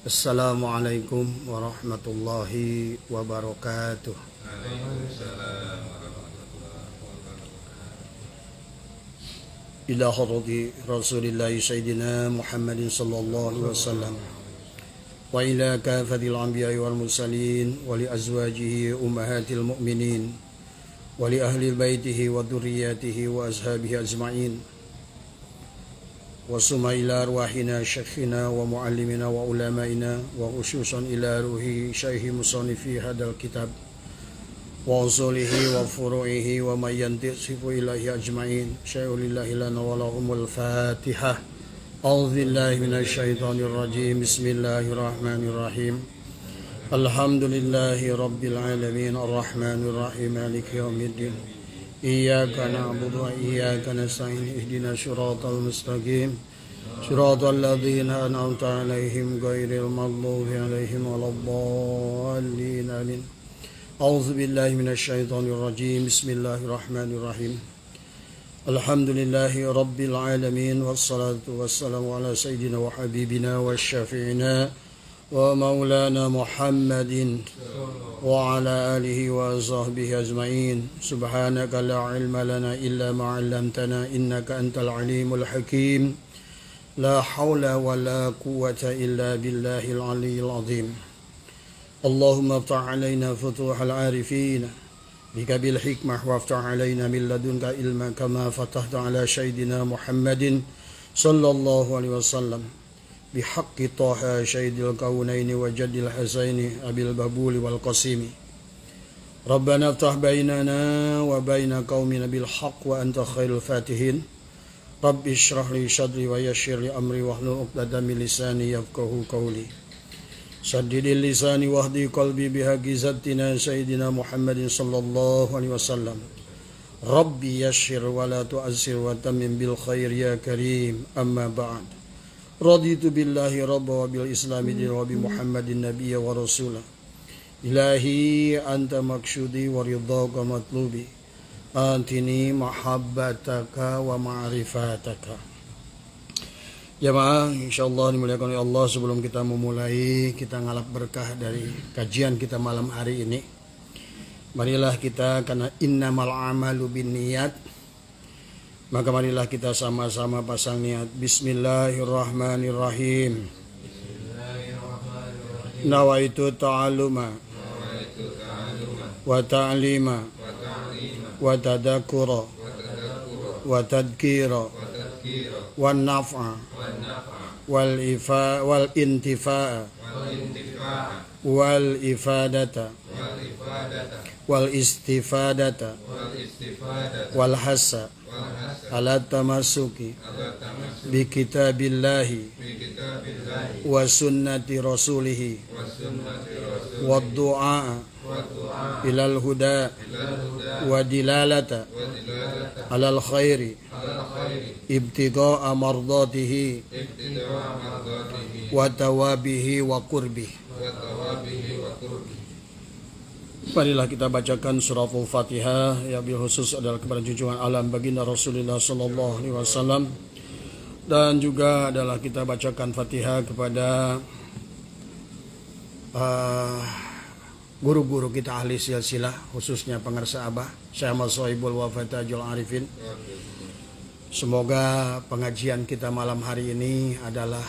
Assalamualaikum warahmatullahi wabarakatuh. Ila hadrati Rasulillah Sayyidina Muhammadin sallallahu alaihi wasallam wa ila kafatil anbiya'i wal mursalin wa li azwajihi ummahatil mu'minin wa li ahli baitihi wa dhurriyyatihi wa ashabihi ajma'in. وصم إلى أرواحنا شيخنا ومعلمنا وعلمائنا وخصوصا إلى روح شيخ مصنف هذا الكتاب وأصوله وفروعه ومن ينتسب إليه أجمعين شيء لله لنا ولهم الفاتحة. أعوذ بالله من الشيطان الرجيم. بسم الله الرحمن الرحيم. الحمد لله رب العالمين الرحمن الرحيم مالك يوم الدين. Iyyaka na'budu wa iyyaka nasta'in ihdina shiratal mustaqim shiratal ladzina an'amta 'alaihim ghairil maghdubi 'alaihim waladdallin amin. A'udzu billahi minasy syaithanir rajim. Bismillahirrahmanirrahim. Alhamdulillahi rabbil alamin wassalatu wassalamu ala sayyidina wa habibina wa syafi'ina wa maulana Muhammadin wa ala alihi wa sahbihi ajma'in. Subhanaka la ilma lana illa ma 'allamtana innaka antal alimul hakim. La haula wa la quwwata illa billahil aliyyil azim. Allahumma aftah 'alaina futuhal 'arifin bika bil hikmah wa aftah 'alaina min ladunka ilman kama fatahta 'ala sayyidina Muhammadin sallallahu alaihi wasallam. Bihaqqi Taha Sayyidil Kaunaini wa Jaddil Hasaini Abil Babuli wal Qasimi. Rabbana aftah bainana wa baina qaumina bil haqq wa anta khairul fatihin. Rabbi shrah li sadri wa yassir li amri wahlul 'uqdatam min lisani yafqahu qawli. Saddidil lisani wahdi qalbi bihaqqi zattina Sayyidina Muhammadin sallallahu alaihi wasallam. Rabbi yassir wa la tu'assir wa tammim bil khair ya karim. Amma ba'd. Raditu billahi rabba wa bil islami din wa bi Muhammadin nabiyya wa rasulah. Ilahi anta maksudi wa ridhaka matlubi. Antini mahabbataka wa ma'rifataka. Jamaah insyaallah dimuliakan oleh Allah, sebelum kita memulai kita ngalap berkah dari kajian kita malam hari ini. Marilah kita, karena innamal a'malu binniyat, maka marilah kita sama-sama pasang niat. Bismillahirrahmanirrahim. Nawaitu ta'aluma wa ta'lima wa tadakura wa tadkira wa naf'a wal intifa'a wal ifadata wal istifadata wal hasa ala tamasuki bi kitabillahi wa sunnati rasulihi wa du'a ilal huda wa dilalata alal khairi ibtida'a mardatihi wa tawabihi wa qurbihi. Marilah kita bacakan surah Al-Fatihah yang bil khusus adalah kepada junjungan alam baginda Rasulullah sallallahu alaihi wasallam, dan juga adalah kita bacakan Fatihah kepada guru-guru kita ahli silsilah, khususnya pengarsa Abah Syekh Ahmad Sohibul Wafatajul Arifin. Semoga pengajian kita malam hari ini adalah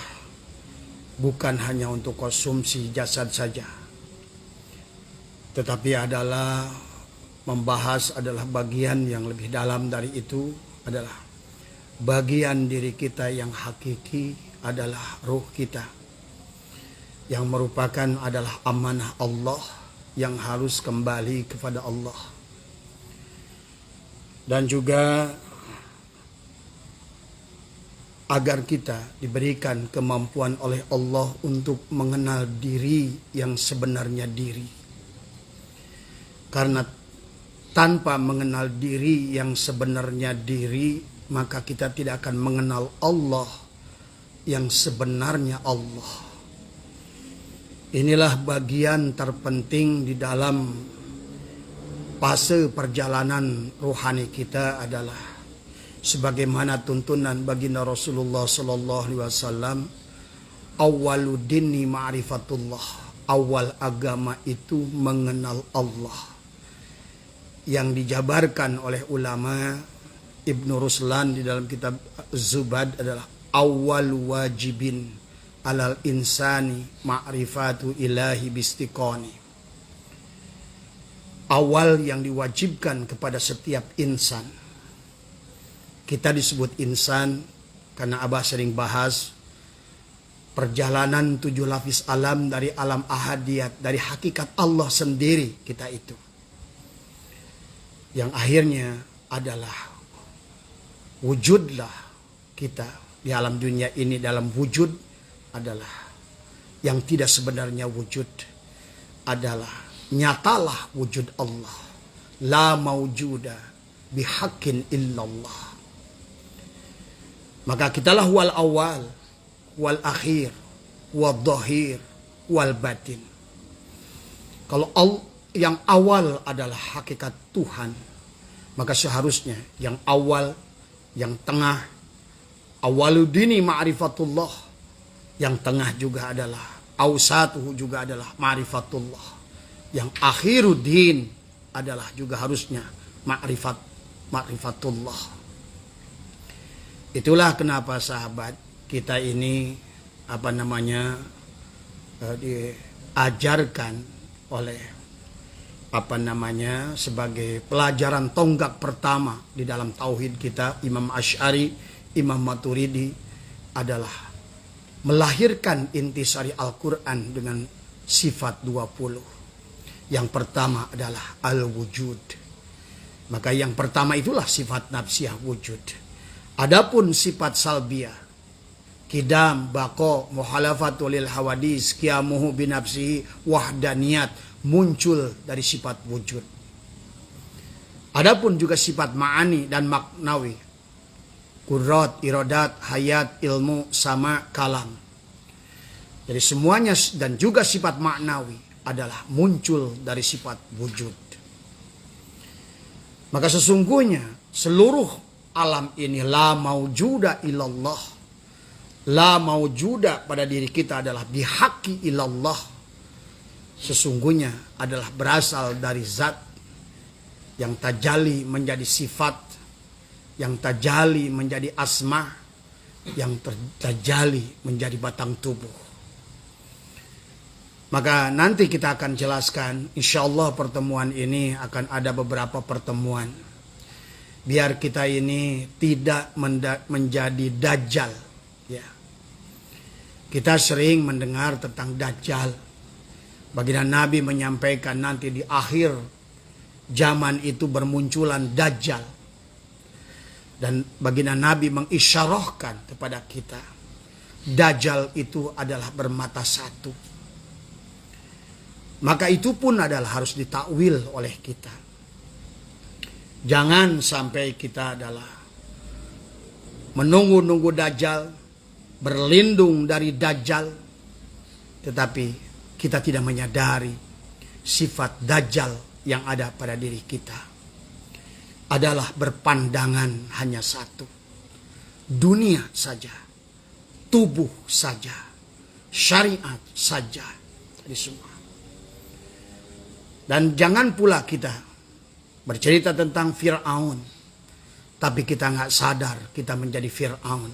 bukan hanya untuk konsumsi jasad saja, tetapi adalah membahas adalah bagian yang lebih dalam dari itu, adalah bagian diri kita yang hakiki, adalah ruh kita yang merupakan adalah amanah Allah yang harus kembali kepada Allah. Dan juga agar kita diberikan kemampuan oleh Allah untuk mengenal diri yang sebenarnya diri. Karena tanpa mengenal diri yang sebenarnya diri, maka kita tidak akan mengenal Allah yang sebenarnya Allah. Inilah bagian terpenting di dalam fase perjalanan rohani kita, adalah sebagaimana tuntunan baginda Rasulullah sallallahu alaihi wasallam awwaluddini ma'rifatullah. Awal agama itu mengenal Allah. Yang dijabarkan oleh ulama Ibnu Ruslan di dalam kitab Zubad adalah awal wajibin alal insani ma'rifatu ilahi bistiqoni. Awal yang diwajibkan kepada setiap insan. Kita disebut insan karena Abah sering bahas perjalanan 7 lapis alam dari alam ahadiyat, dari hakikat Allah sendiri kita itu. Yang akhirnya adalah wujudlah kita di alam dunia ini. Dalam wujud adalah yang tidak sebenarnya wujud adalah nyatalah wujud Allah. La maujuda bihaqqin illallah. Maka kitalah wal awal, wal akhir, wal dhahir, wal batin. Kalau yang awal adalah hakikat Tuhan, maka seharusnya yang awal, yang tengah, awaluddini ma'rifatullah, yang tengah juga adalah, awsatuhu juga adalah ma'rifatullah, yang akhiruddin adalah juga harusnya ma'rifatullah. Itulah kenapa sahabat kita ini diajarkan oleh sebagai pelajaran tonggak pertama di dalam tauhid kita, Imam Asy'ari, Imam Maturidi, adalah melahirkan intisari Al-Quran dengan sifat 20. Yang pertama adalah al-wujud. Maka yang pertama itulah sifat nafsiyah wujud. Adapun sifat salbiyah, kidam, bako, muhalafatul lil hawadis, qiyamuhu binafsihi, wahdaniyat, muncul dari sifat wujud. Adapun juga sifat ma'ani dan maknawi, qudrat, iradat, hayat, ilmu, sama, kalam. Jadi semuanya dan juga sifat maknawi adalah muncul dari sifat wujud. Maka sesungguhnya seluruh alam ini la maujuda illallah. La maujuda pada diri kita adalah bihaqi ilallah. Sesungguhnya adalah berasal dari zat yang tajali menjadi sifat, yang tajali menjadi asma, yang tajali menjadi batang tubuh. Maka nanti kita akan jelaskan, insyaallah pertemuan ini akan ada beberapa pertemuan. Biar kita ini tidak menjadi dajjal. Ya. Kita sering mendengar tentang dajjal. Baginda Nabi menyampaikan nanti di akhir zaman itu bermunculan dajjal. Dan baginda Nabi mengisyarahkan kepada kita, dajjal itu adalah bermata satu. Maka itu pun adalah harus ditakwil oleh kita. Jangan sampai kita adalah menunggu-nunggu dajjal, berlindung dari dajjal, tetapi kita tidak menyadari sifat dajjal yang ada pada diri kita adalah berpandangan hanya satu. Dunia saja, tubuh saja, syariat saja. Jadi semua. Dan jangan pula kita bercerita tentang Fir'aun, tapi kita nggak sadar kita menjadi Fir'aun.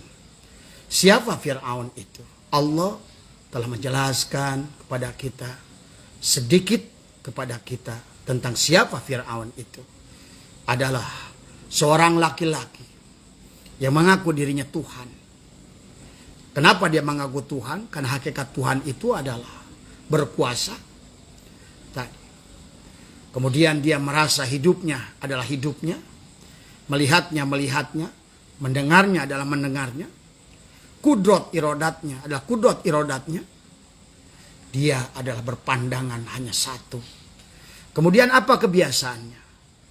Siapa Fir'aun itu? Allah telah menjelaskan kepada kita, sedikit kepada kita tentang siapa Fir'aun itu. Adalah seorang laki-laki yang mengaku dirinya Tuhan. Kenapa dia mengaku Tuhan? Karena hakikat Tuhan itu adalah berkuasa. Kemudian dia merasa hidupnya adalah hidupnya, melihatnya, mendengarnya adalah mendengarnya, kudrat iradatnya adalah kudrat iradatnya. Dia adalah berpandangan hanya satu. Kemudian apa kebiasaannya?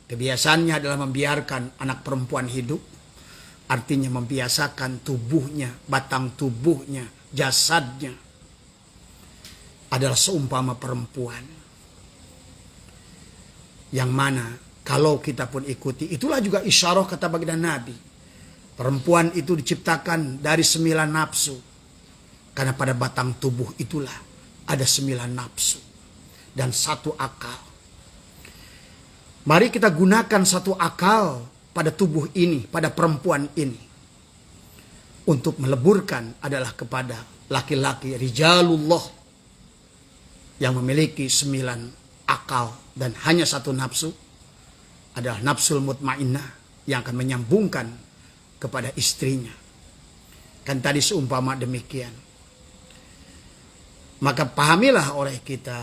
Kebiasaannya adalah membiarkan anak perempuan hidup, artinya membiasakan tubuhnya, batang tubuhnya, jasadnya adalah seumpama perempuan. Yang mana kalau kita pun ikuti, itulah juga isyarah kata baginda Nabi. Perempuan itu diciptakan dari 9 nafsu. Karena pada batang tubuh itulah ada 9 nafsu dan 1 akal. Mari kita gunakan 1 akal pada tubuh ini, pada perempuan ini. Untuk meleburkan adalah kepada laki-laki rijalullah yang memiliki 9 akal dan hanya 1 nafsu, adalah nafsul mutmainnah yang akan menyambungkan kepada istrinya. Kan tadi seumpama demikian. Maka pahamilah oleh kita,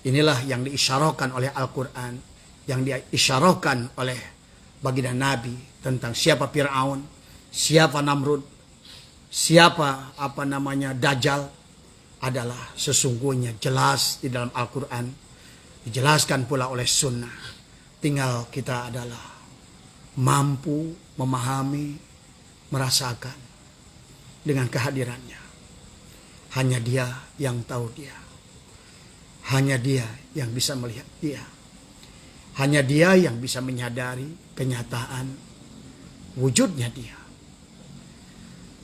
inilah yang diisyarahkan oleh Al-Quran, yang diisyarahkan oleh baginda Nabi tentang siapa Fir'aun, siapa Namrud, siapa Dajjal, adalah sesungguhnya jelas di dalam Al-Quran, dijelaskan pula oleh sunnah. Tinggal kita adalah mampu memahami, merasakan dengan kehadirannya. Hanya Dia yang tahu Dia. Hanya Dia yang bisa melihat Dia. Hanya Dia yang bisa menyadari kenyataan wujudnya Dia.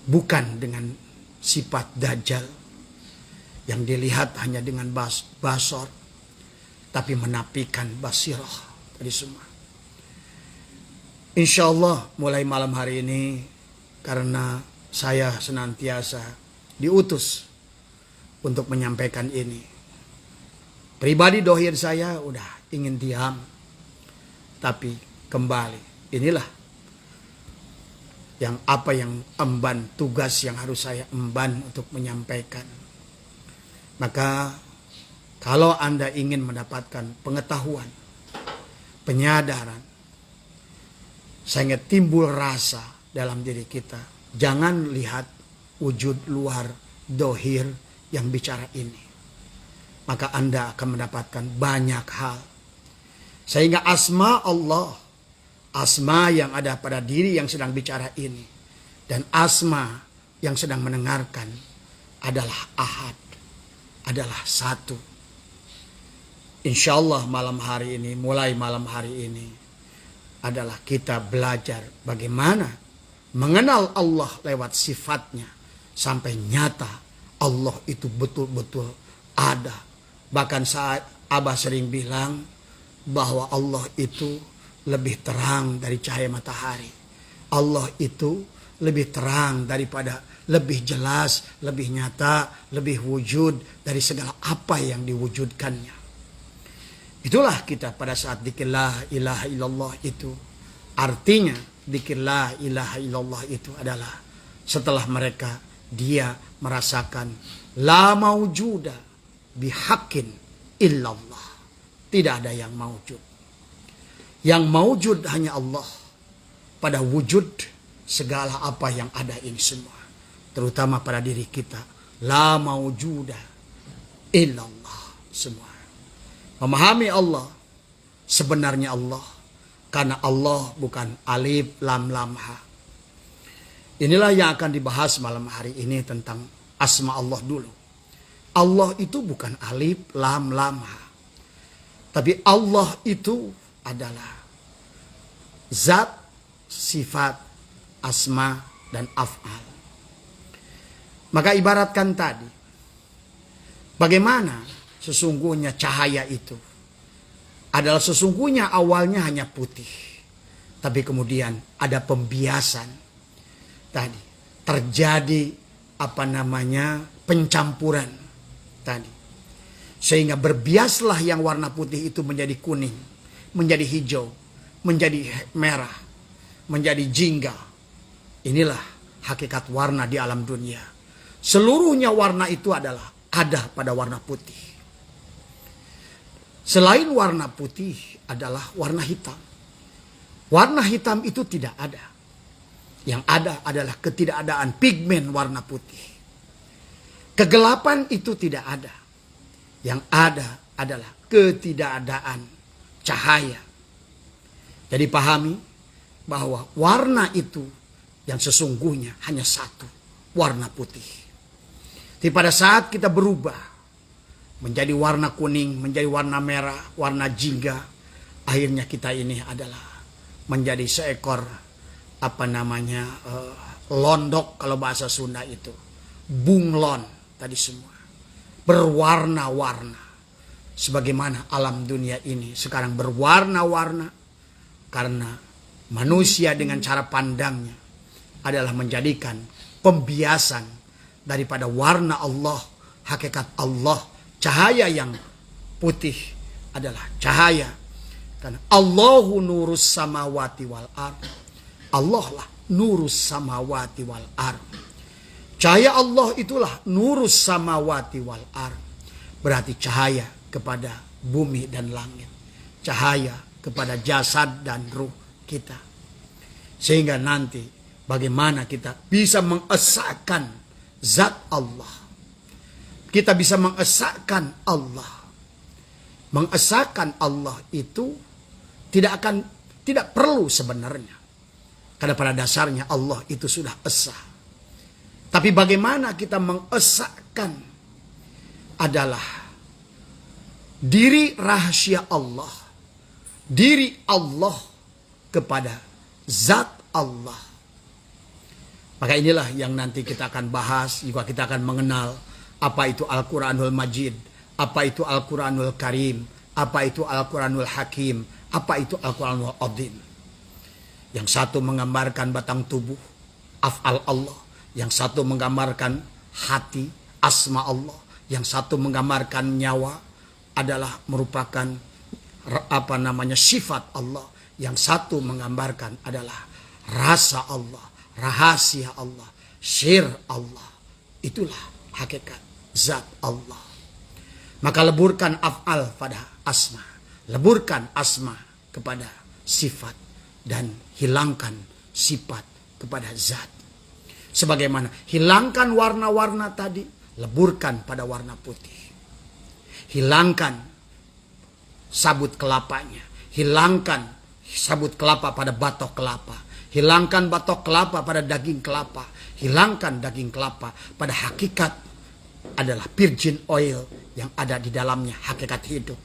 Bukan dengan sifat Dajjal yang dilihat hanya dengan basor, tapi menapikan basirah tadi semua. Insya Allah mulai malam hari ini, karena saya senantiasa diutus untuk menyampaikan ini. Pribadi dohir saya udah ingin diam, tapi kembali inilah yang emban tugas yang harus saya emban untuk menyampaikan. Maka kalau Anda ingin mendapatkan pengetahuan, penyadaran, sehingga timbul rasa dalam diri kita, jangan lihat wujud luar dohir yang bicara ini. Maka Anda akan mendapatkan banyak hal. Sehingga asma Allah, asma yang ada pada diri yang sedang bicara ini, dan asma yang sedang mendengarkan adalah ahad, adalah satu. Insya Allah malam hari ini, mulai malam hari ini, adalah kita belajar bagaimana mengenal Allah lewat sifatnya, sampai nyata Allah itu betul-betul ada. Bahkan saat Abah sering bilang bahwa Allah itu lebih terang dari cahaya matahari. Allah itu lebih terang daripada, lebih jelas, lebih nyata, lebih wujud dari segala apa yang diwujudkannya. Itulah kita pada saat dzikir la ilaha illallah itu. Artinya dzikir la ilaha illallah itu adalah setelah mereka dia merasakan la maujuda bihaqqin illallah. Tidak ada yang maujud. Yang maujud hanya Allah pada wujud segala apa yang ada ini semua. Terutama pada diri kita. La maujuda illallah semua. Memahami Allah, sebenarnya Allah. Karena Allah bukan alif, lam, lam, ha. Inilah yang akan dibahas malam hari ini tentang asma Allah dulu. Allah itu bukan alif, lam, lam, ha. Tapi Allah itu adalah zat, sifat, asma, dan af'al. Maka ibaratkan tadi, bagaimana sesungguhnya cahaya itu adalah sesungguhnya awalnya hanya putih. Tapi kemudian ada pembiasan. Tadi terjadi pencampuran tadi. Sehingga berbiaslah yang warna putih itu menjadi kuning, menjadi hijau, menjadi merah, menjadi jingga. Inilah hakikat warna di alam dunia. Seluruhnya warna itu adalah ada pada warna putih. Selain warna putih adalah warna hitam. Warna hitam itu tidak ada. Yang ada adalah ketidakadaan pigmen warna putih. Kegelapan itu tidak ada. Yang ada adalah ketidakadaan cahaya. Jadi pahami bahwa warna itu yang sesungguhnya hanya satu, warna putih. Tapi pada saat kita berubah menjadi warna kuning, menjadi warna merah, warna jingga, akhirnya kita ini adalah menjadi seekor londok kalau bahasa Sunda itu. bunglon tadi semua. Berwarna-warna. Sebagaimana alam dunia ini sekarang berwarna-warna. Karena manusia dengan cara pandangnya adalah menjadikan pembiasan daripada warna Allah, hakikat Allah, cahaya yang putih adalah cahaya. Karena Allahu nurus samawati wal ard. Allah lah nurus samawati wal ard. Cahaya Allah itulah nurus samawati wal ard. Berarti cahaya kepada bumi dan langit. Cahaya kepada jasad dan ruh kita. Sehingga nanti bagaimana kita bisa mengesahkan zat Allah. Kita bisa mengesahkan Allah. Mengesahkan Allah itu tidak perlu sebenarnya. Karena pada dasarnya Allah itu sudah esa. Tapi bagaimana kita mengesahkan adalah diri rahasia Allah. Diri Allah kepada zat Allah. Maka inilah yang nanti kita akan bahas. Juga kita akan mengenal apa itu Al-Quranul Majid. Apa itu Al-Quranul Karim. Apa itu Al-Quranul Hakim. Apa itu Al-Quranul Azim. Yang satu menggambarkan batang tubuh, af'al Allah. Yang satu menggambarkan hati, asma Allah. Yang satu menggambarkan nyawa, adalah merupakan sifat Allah. Yang satu menggambarkan adalah rasa Allah, rahasia Allah, syir Allah. Itulah hakikat zat Allah. Maka leburkan af'al pada asma. Leburkan asma kepada sifat. Dan hilangkan sifat kepada zat. Sebagaimana hilangkan warna-warna tadi, leburkan pada warna putih. Hilangkan sabut kelapanya. Hilangkan sabut kelapa pada batok kelapa. Hilangkan batok kelapa pada daging kelapa. Hilangkan daging kelapa pada hakikat adalah virgin oil yang ada di dalamnya, hakikat hidup.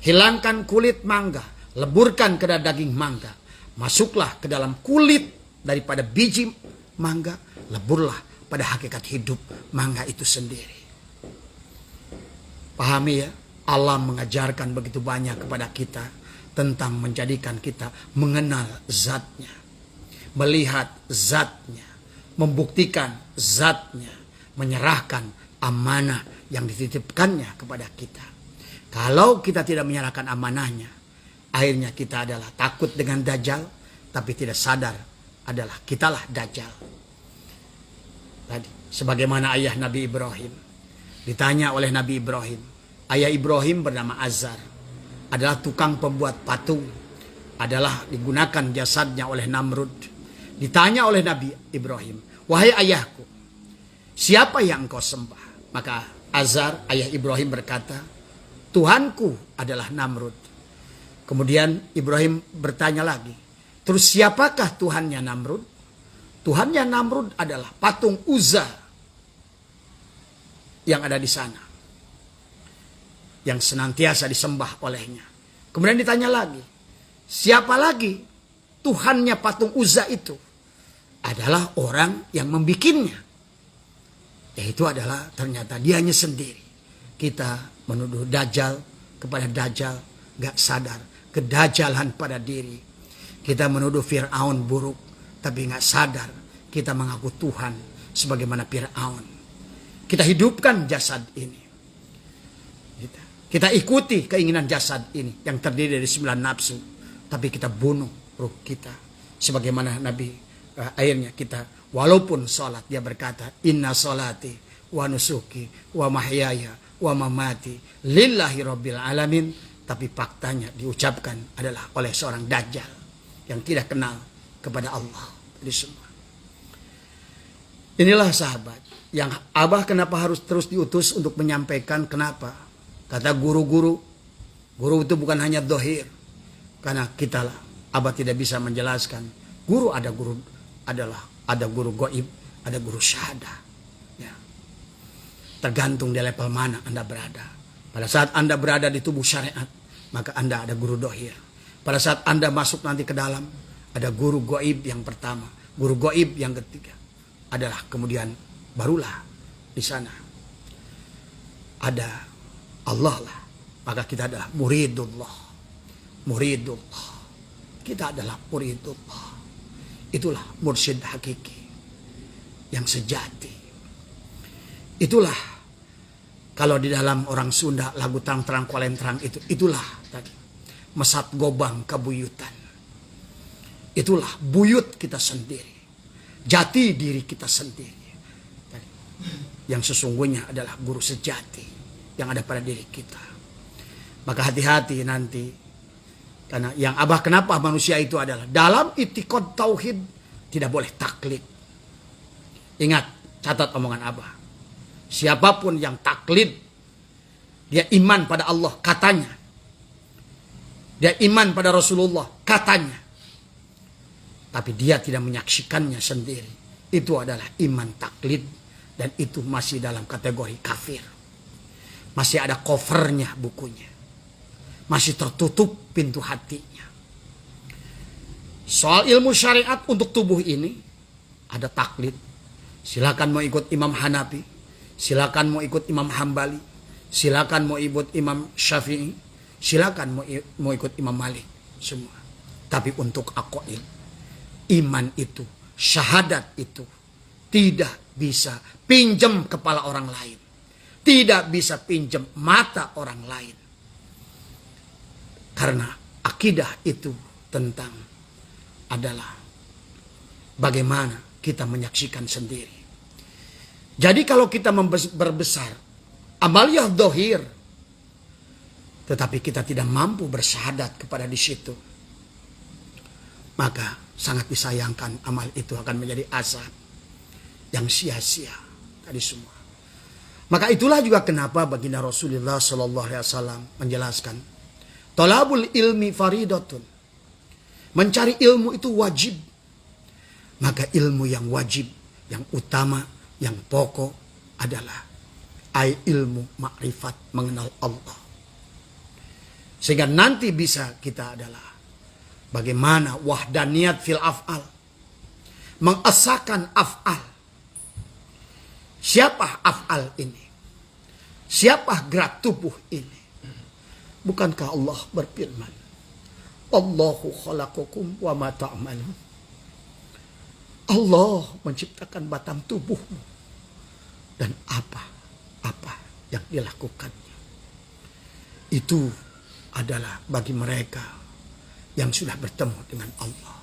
Hilangkan kulit mangga. Leburkan ke dalam daging mangga. Masuklah ke dalam kulit daripada biji mangga. Leburlah pada hakikat hidup mangga itu sendiri. Pahami ya? Allah mengajarkan begitu banyak kepada kita. Tentang menjadikan kita mengenal zatnya. Melihat zatnya. Membuktikan zatnya. Menyerahkan amanah yang dititipkannya kepada kita. Kalau kita tidak menyerahkan amanahnya, akhirnya kita adalah takut dengan Dajjal, tapi tidak sadar adalah kitalah Dajjal. Tadi, sebagaimana ayah Nabi Ibrahim. Ditanya oleh Nabi Ibrahim. Ayah Ibrahim bernama Azar. Adalah tukang pembuat patung. Adalah digunakan jasadnya oleh Namrud. Ditanya oleh Nabi Ibrahim. Wahai ayahku, siapa yang engkau sembah? Maka Azar, ayah Ibrahim berkata, Tuhanku adalah Namrud. Kemudian Ibrahim bertanya lagi. Terus siapakah Tuhannya Namrud? Tuhannya Namrud adalah patung Uzza yang ada di sana. Yang senantiasa disembah olehnya. Kemudian ditanya lagi. Siapa lagi Tuhannya patung Uzza itu? Adalah orang yang membikinnya. Yaitu adalah ternyata dianya sendiri. Kita menuduh Dajjal kepada Dajjal. Gak sadar. Kedajalan pada diri. Kita menuduh Fir'aun buruk. Tapi gak sadar. Kita mengaku Tuhan. Sebagaimana Fir'aun. Kita hidupkan jasad ini. Kita ikuti keinginan jasad ini. Yang terdiri dari 9 nafsu. Tapi kita bunuh ruh kita. Sebagaimana Nabi akhirnya kita. Walaupun sholat. Dia berkata. Inna sholati wa nusuki wa mahyaya wa mamati. Lillahi rabbil alamin. Tapi faktanya diucapkan adalah oleh seorang Dajjal yang tidak kenal kepada Allah. Di semua. Inilah sahabat yang Abah kenapa harus terus diutus untuk menyampaikan kenapa. Kata guru-guru. Guru itu bukan hanya dohir. Karena kita lah. Abah tidak bisa menjelaskan. Guru ada guru goib. Ada guru syahadah. Ya. Tergantung di level mana Anda berada. Pada saat Anda berada di tubuh syariat. Maka Anda ada guru dohir. Pada saat Anda masuk nanti ke dalam. Ada guru goib yang pertama. Guru goib yang ketiga. Adalah kemudian barulah di sana ada Allah lah. Maka kita adalah muridullah. Muridullah. Kita adalah muridullah. Itulah mursyid hakiki yang sejati. Itulah kalau di dalam orang Sunda lagu terang-terang kualentrang itulah tadi mesat gobang kabuyutan. Itulah buyut kita sendiri. Jati diri kita sendiri. Tadi, yang sesungguhnya adalah guru sejati yang ada pada diri kita. Maka hati-hati nanti. Karena yang Abah kenapa manusia itu adalah dalam itikad tauhid tidak boleh taklid. Ingat, catat omongan Abah. Siapapun yang taklid, dia iman pada Allah katanya. Dia iman pada Rasulullah katanya. Tapi dia tidak menyaksikannya sendiri. Itu adalah iman taklid. Dan itu masih dalam kategori kafir. Masih ada covernya bukunya. Masih tertutup pintu hatinya. Soal ilmu syariat untuk tubuh ini ada taklid. Silakan mau ikut Imam Hanafi, silakan mau ikut Imam Hambali, silakan mau ikut Imam Syafi'i, silakan mau ikut Imam Malik, semua. Tapi untuk aqaid, iman itu, syahadat itu tidak bisa pinjam kepala orang lain. Tidak bisa pinjam mata orang lain. Karena akidah itu tentang adalah bagaimana kita menyaksikan sendiri. Jadi kalau kita berbesar amaliyah dohir, tetapi kita tidak mampu bersyahadat kepada di situ, maka sangat disayangkan amal itu akan menjadi azab yang sia-sia tadi semua. Maka itulah juga kenapa baginda Rasulullah SAW menjelaskan, talabul ilmi faridatun. Mencari ilmu itu wajib. Maka ilmu yang wajib, yang utama, yang pokok adalah ilmu makrifat mengenal Allah. Sehingga nanti bisa kita adalah bagaimana wahdaniyat fil af'al. Mengesahkan af'al. Siapa af'al ini? Siapa gerak tubuh ini? Bukankah Allah berfirman, Allahu khalaqakum wa ma ta'malun. Allah menciptakan batang tubuhmu dan apa yang dilakukannya. Itu adalah bagi mereka yang sudah bertemu dengan Allah.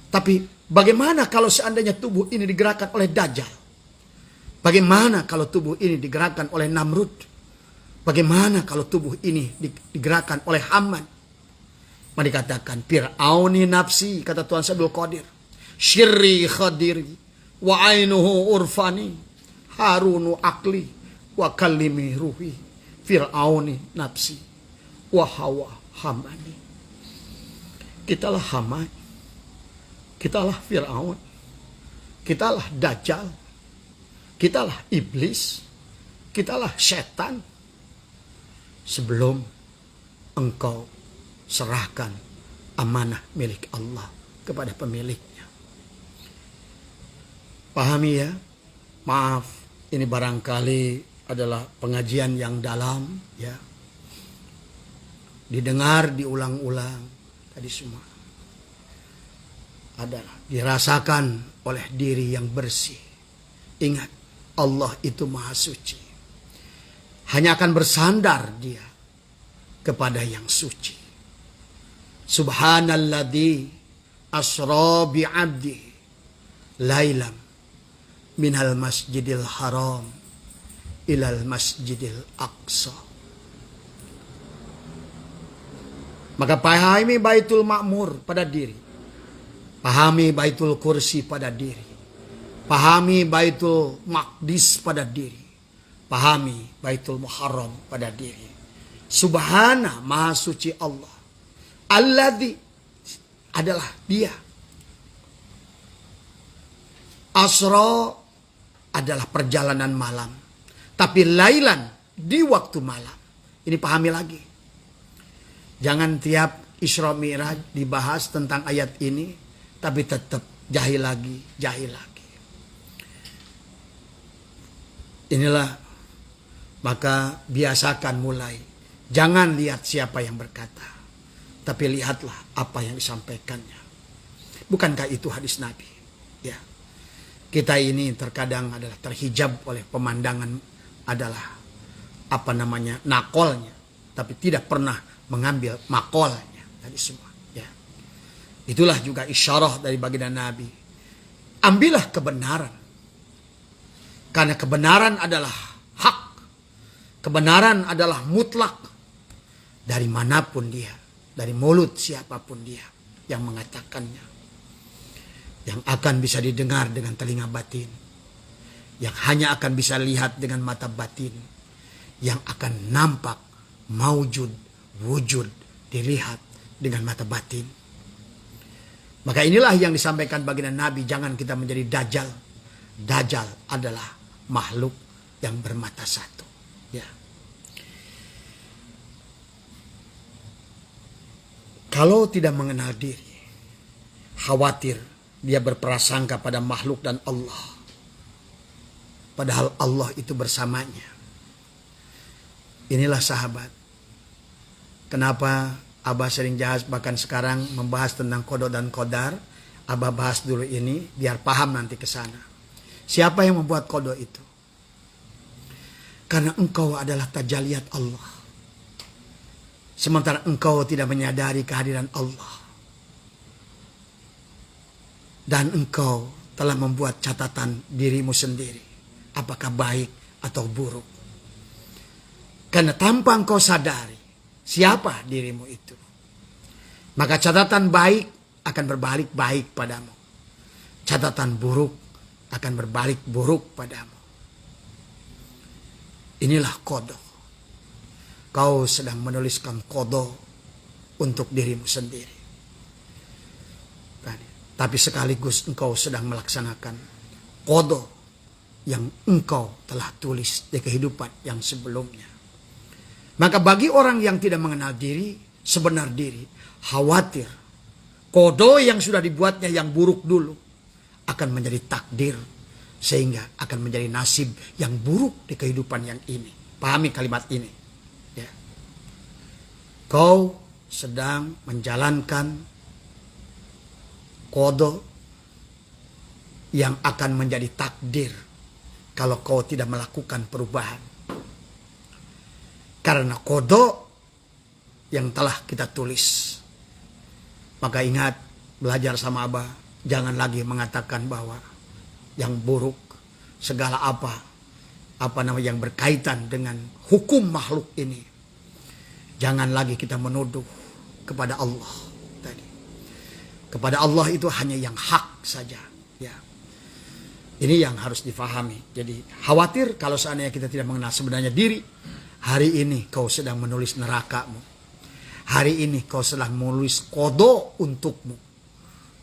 Tapi bagaimana kalau seandainya tubuh ini digerakkan oleh Dajjal? Bagaimana kalau tubuh ini digerakkan oleh Namrud? Bagaimana kalau tubuh ini digerakkan oleh Haman? Maka dikatakan Fir'auni nafsi, kata Tuhan Abdul Qadir. Syirri khadiri wa ainuhu urfani harunu akli wa kalimi ruhi. Fir'auni nafsi wa hawa hamani. Kitalah Haman, kitalah Fir'aun, kitalah Dajjal, kitalah iblis, kitalah setan. Sebelum engkau serahkan amanah milik Allah kepada pemiliknya. Pahami ya? Maaf, ini barangkali adalah pengajian yang dalam ya. Didengar, diulang-ulang tadi semua. Adalah dirasakan oleh diri yang bersih. Ingat, Allah itu maha suci. Hanya akan bersandar dia kepada yang suci. Subhanalladzi asra bi'abdi lailam minal masjidil haram ilal masjidil aqsa. Maka pahami Baitul Ma'mur pada diri. Pahami Baitul Kursi pada diri. Pahami Baitul Maqdis pada diri. Pahami Baitul Muharram pada diri. Subhana, maha suci Allah. Alladzi adalah dia. Asra adalah perjalanan malam. Tapi lailan, di waktu malam. Ini pahami lagi. Jangan tiap Isra Mi'raj dibahas tentang ayat ini. Tapi tetap jahil lagi, jahil lagi. Inilah, maka biasakan mulai. Jangan lihat siapa yang berkata, tapi lihatlah apa yang disampaikannya. Bukankah itu hadis Nabi? Ya. Kita ini terkadang adalah terhijab oleh pemandangan adalah nakolnya, tapi tidak pernah mengambil makolnya tadi semua. Ya. Itulah juga isyarah dari baginda Nabi. Ambillah kebenaran. Karena kebenaran adalah hak. Kebenaran adalah mutlak. Dari manapun dia. Dari mulut siapapun dia yang mengatakannya. Yang akan bisa didengar dengan telinga batin. Yang hanya akan bisa lihat dengan mata batin. Yang akan nampak, maujud, wujud, dilihat dengan mata batin. Maka inilah yang disampaikan baginda Nabi. Jangan kita menjadi dajjal. Dajjal adalah makhluk yang bermata satu. Ya. Kalau tidak mengenal diri, khawatir dia berprasangka pada makhluk dan Allah. Padahal Allah itu bersamanya. Inilah sahabat. Kenapa Abah sering bahkan sekarang membahas tentang qada dan qadar. Abah bahas dulu ini biar paham nanti ke sana. Siapa yang membuat qada itu? Karena engkau adalah tajalliyat Allah. Sementara engkau tidak menyadari kehadiran Allah. Dan engkau telah membuat catatan dirimu sendiri. Apakah baik atau buruk. Karena tanpa engkau sadari siapa dirimu itu. Maka catatan baik akan berbalik baik padamu. Catatan buruk akan berbalik buruk padamu. Inilah qada. Kau sedang menuliskan qada untuk dirimu sendiri. Tapi sekaligus engkau sedang melaksanakan qada yang engkau telah tulis di kehidupan yang sebelumnya. Maka bagi orang yang tidak mengenal diri, sebenar diri, khawatir qada yang sudah dibuatnya yang buruk dulu akan menjadi takdir sehingga akan menjadi nasib yang buruk di kehidupan yang ini. Pahami kalimat ini. Ya. Kau sedang menjalankan qada yang akan menjadi takdir kalau kau tidak melakukan perubahan. Karena qada yang telah kita tulis. Maka ingat, belajar sama Abah. Jangan lagi mengatakan bahwa yang buruk segala yang berkaitan dengan hukum makhluk ini. Jangan lagi kita menuduh kepada Allah tadi. Kepada Allah itu hanya yang hak saja. Ya. Ini yang harus difahami. Jadi khawatir kalau seandainya kita tidak mengenal sebenarnya diri. Hari ini kau sedang menulis nerakamu. Hari ini kau sedang menulis qada untukmu.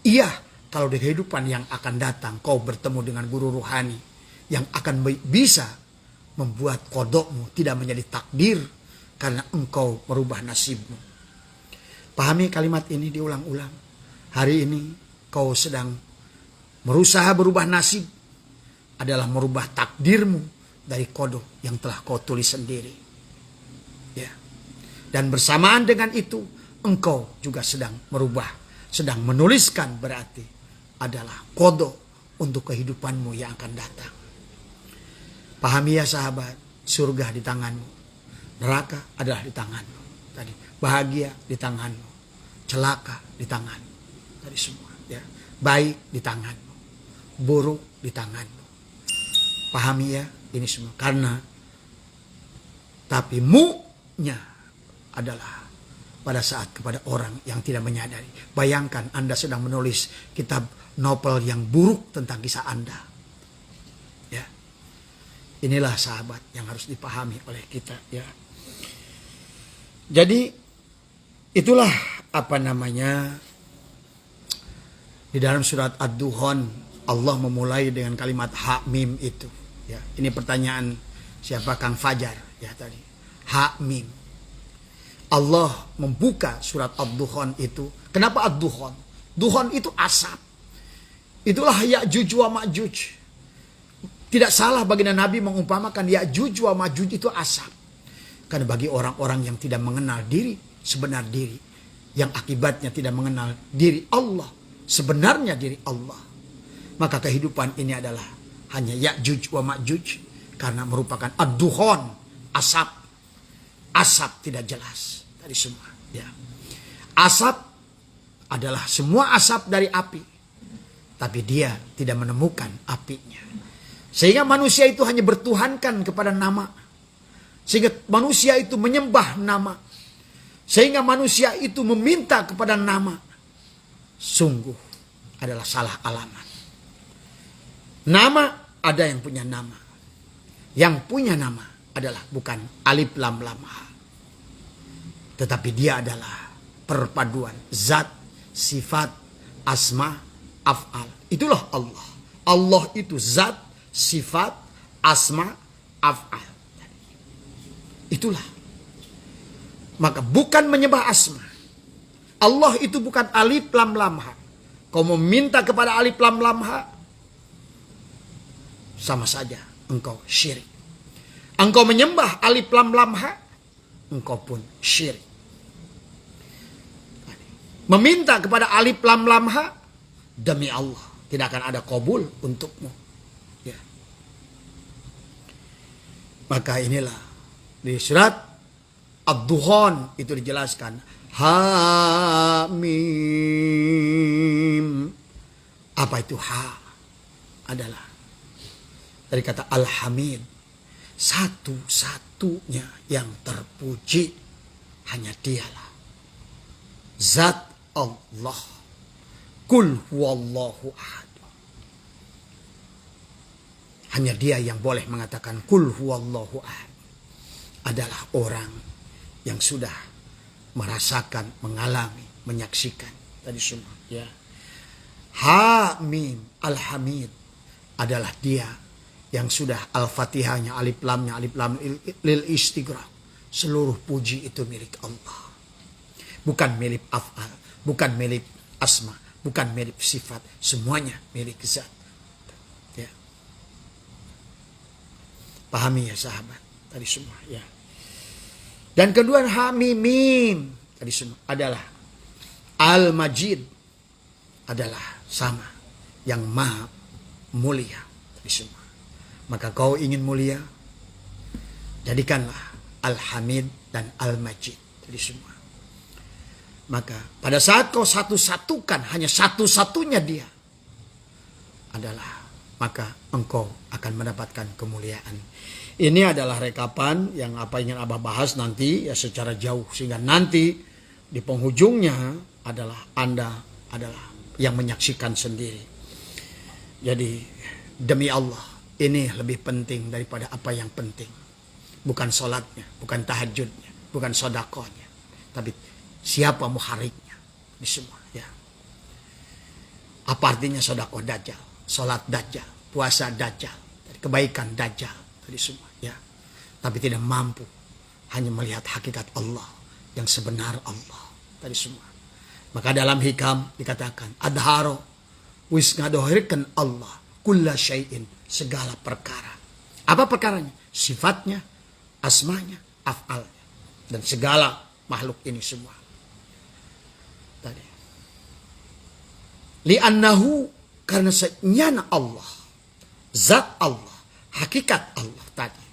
Iya. Kalau di kehidupan yang akan datang kau bertemu dengan guru ruhani yang akan bisa membuat qadamu tidak menjadi takdir karena engkau merubah nasibmu. Pahami kalimat ini diulang-ulang. Hari ini kau sedang berusaha berubah nasib adalah merubah takdirmu dari qada yang telah kau tulis sendiri. Ya. Dan bersamaan dengan itu engkau juga sedang menuliskan berarti adalah qada untuk kehidupanmu yang akan datang. Pahami ya sahabat, surga di tanganmu, neraka adalah di tanganmu. Tadi bahagia di tanganmu, celaka di tanganmu. Tadi semua, ya. Baik di tanganmu, buruk di tanganmu. Pahami ya ini semua karena tapi mu-nya adalah pada saat kepada orang yang tidak menyadari. Bayangkan Anda sedang menulis kitab novel yang buruk tentang kisah Anda. Ya. Inilah sahabat yang harus dipahami oleh kita. Ya. Jadi itulah di dalam surat Ad-Duhan Allah memulai dengan kalimat ha mim itu. Ya. Ini pertanyaan siapa Kang Fajar ya tadi. Ha mim. Allah membuka surat Ad-Duhan itu. Kenapa Ad-Duhan? Duhan itu asap. Itulah Ya'juj wa Ma'juj. Tidak salah baginda Nabi mengumpamakan Ya'juj wa Ma'juj itu asap. Karena bagi orang-orang yang tidak mengenal diri, sebenar diri, yang akibatnya tidak mengenal diri Allah, sebenarnya diri Allah, maka kehidupan ini adalah hanya Ya'juj wa Ma'juj, karena merupakan ad-dukhon, asap. Asap tidak jelas dari semua. Ya. Asap adalah semua asap dari api, tapi dia tidak menemukan apinya. Sehingga manusia itu hanya bertuhankan kepada nama. Sehingga manusia itu menyembah nama. Sehingga manusia itu meminta kepada nama. Sungguh adalah salah alamat. Nama, ada yang punya nama. Yang punya nama adalah bukan alif lam lam ha. Tetapi dia adalah perpaduan zat, sifat, asma, af'al. Itulah Allah. Allah itu zat, sifat, asma, af'al. Itulah. Maka bukan menyembah asma. Allah itu bukan alif lam lam ha. Kau meminta kepada alif lam lam ha, sama saja engkau syirik. Engkau menyembah alif lam lam ha, engkau pun syirik. Meminta kepada alif lam lam ha, demi Allah tidak akan ada qabul untukmu. Ya. Maka inilah di surat Ad-Dukhan itu dijelaskan Hamim. Apa itu ha? Adalah dari kata Al-Hamid, satu-satunya yang terpuji hanya dialah zat Allah. Kul huwallahu ahad. Hanya dia yang boleh mengatakan kul huwallahu ahad. Adalah orang yang sudah merasakan, mengalami, menyaksikan tadi semua. Ya. Hamim, Al-Hamid adalah dia yang sudah Al-Fatihahnya, alif lamnya, alif lam lil istighraq. Seluruh puji itu milik Allah. Bukan milik af'al, bukan milik asma, bukan milik sifat, semuanya milik zat. Ya. Pahami ya sahabat tadi semua ya. Dan kedua Hamimim tadi semua adalah Al-Majid, adalah sama yang maha mulia tadi semua. Maka kau ingin mulia, jadikanlah Al-Hamid dan Al-Majid tadi semua. Maka pada saat kau satu-satukan hanya satu-satunya dia adalah, maka engkau akan mendapatkan kemuliaan. Ini adalah rekapan yang apa ingin Abah bahas nanti ya secara jauh, sehingga nanti di penghujungnya adalah Anda adalah yang menyaksikan sendiri. Jadi demi Allah ini lebih penting daripada apa yang penting. Bukan sholatnya, bukan tahajudnya, bukan sodakohnya, tapi siapa muhariknya di semua ya. Apa artinya sodakoh dajjal, sholat dajjal, puasa dajjal, kebaikan dajjal tadi semua ya. Tapi tidak mampu hanya melihat hakikat Allah yang sebenar Allah tadi semua. Maka dalam hikam dikatakan adharo wis ngadohirkan Allah kulla syai'in, segala perkara. Apa perkaranya? Sifatnya, asmanya, af'alnya, dan segala makhluk ini semua. Tadi. Li'annahu, karena senyana Allah, zat Allah, hakikat Allah tadi.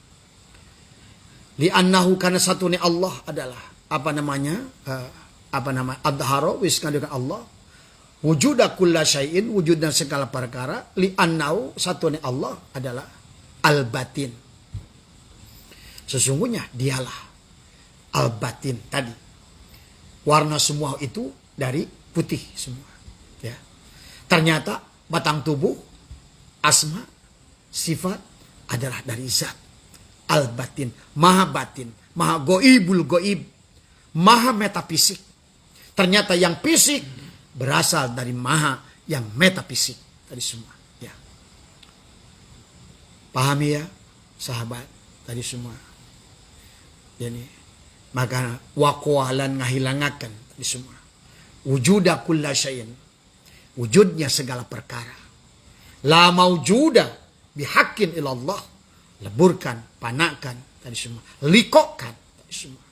Li'annahu, karena satunya Allah adalah adharo wis ngadohirkan Allah wujuda kulla syai'in, wujudnya segala perkara. Li'annahu, satunya Allah adalah al-batin. Sesungguhnya dialah al-batin tadi. Warna semua itu dari putih semua. Ya. Ternyata batang tubuh, asma, sifat adalah dari zat. Al-batin, maha batin, maha goibul goib, maha metafisik. Ternyata yang fisik berasal dari maha yang metafisik tadi semua. Ya. Pahami ya sahabat tadi semua. Jadi maka waqwalan ngahilangakan tadi semua. Wujuda kulla syai'in, wujudnya segala perkara. La maujuda, bihaqqin ilallah, leburkan, panakkan tadi semua, likokkan tadi semua.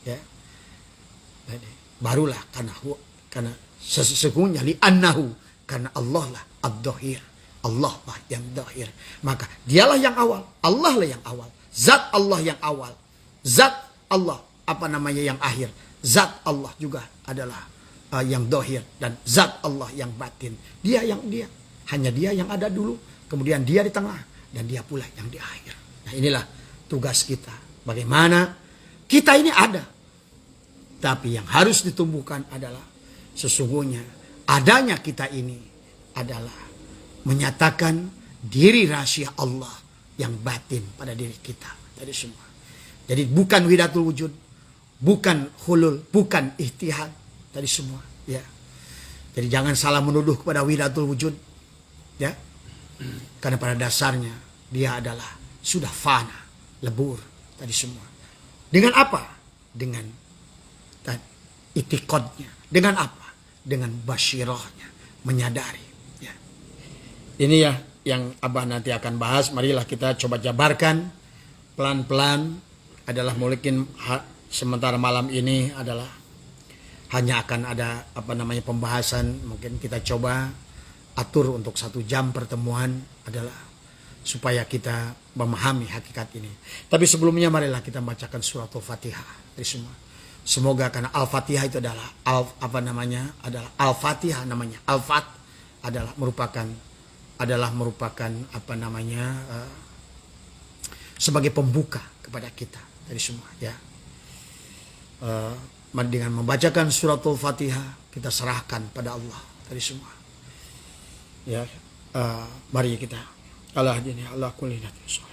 Ya. Jadi, barulah karena sesungguhnya li'annahu, karena Allah lah ad-dhahir. Allah lah yang dhahir. Maka dialah yang awal, Allah lah yang awal. Zat Allah yang awal. Zat Allah yang akhir. Zat Allah juga adalah yang dhahir, dan zat Allah yang batin. Hanya dia yang ada dulu, kemudian dia di tengah, dan dia pula yang di akhir. Nah, inilah tugas kita. Bagaimana kita ini ada, tapi yang harus ditumbuhkan adalah sesungguhnya adanya kita ini adalah menyatakan diri rahasia Allah yang batin pada diri kita tadi semua. Jadi bukan widatul wujud, bukan hulul, bukan ihtihad tadi semua. Ya. Jadi jangan salah menuduh kepada widatul wujud, ya, karena pada dasarnya dia adalah sudah fana, lebur tadi semua. Dengan apa? Dengan itikadnya. Dengan apa? Dengan basyirahnya, menyadari. Ini ya yang Abah nanti akan bahas. Marilah kita coba jabarkan pelan-pelan. Adalah mungkin sementara malam ini adalah hanya akan ada pembahasan. Mungkin kita coba atur untuk 1 jam pertemuan adalah supaya kita memahami hakikat ini. Tapi sebelumnya marilah kita bacakan surat Al-Fatihah dari semua. Semoga karena Al-Fatihah itu adalah Al-Fatihah namanya. Al-Fat adalah merupakan sebagai pembuka kepada kita dari semua, ya. Dengan membacakan suratul Fatihah kita serahkan pada Allah dari semua, ya. Mari kita Allah kulinatus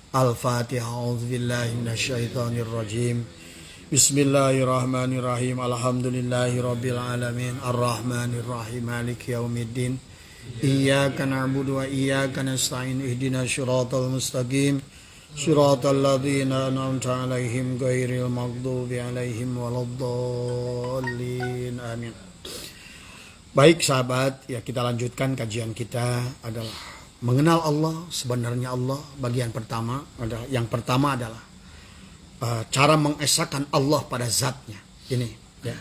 Al-Fatihah. A'udzubillahi minasyaitonirrajim. Bismillahirrahmanirrahim. Alhamdulillahirabbil alamin. Arrahmanirrahim. Maliki yaumiddin. Iyyaka na'budu wa iyyaka nasta'in. Ihdinas siratal mustaqim. Siratal ladzina an'amta 'alaihim ghairil maghdubi 'alaihim waladdallin. Amin. Baik sahabat, ya kita lanjutkan kajian kita adalah mengenal Allah, sebenarnya Allah. Bagian pertama adalah cara mengesahkan Allah pada zatnya. Ini ya.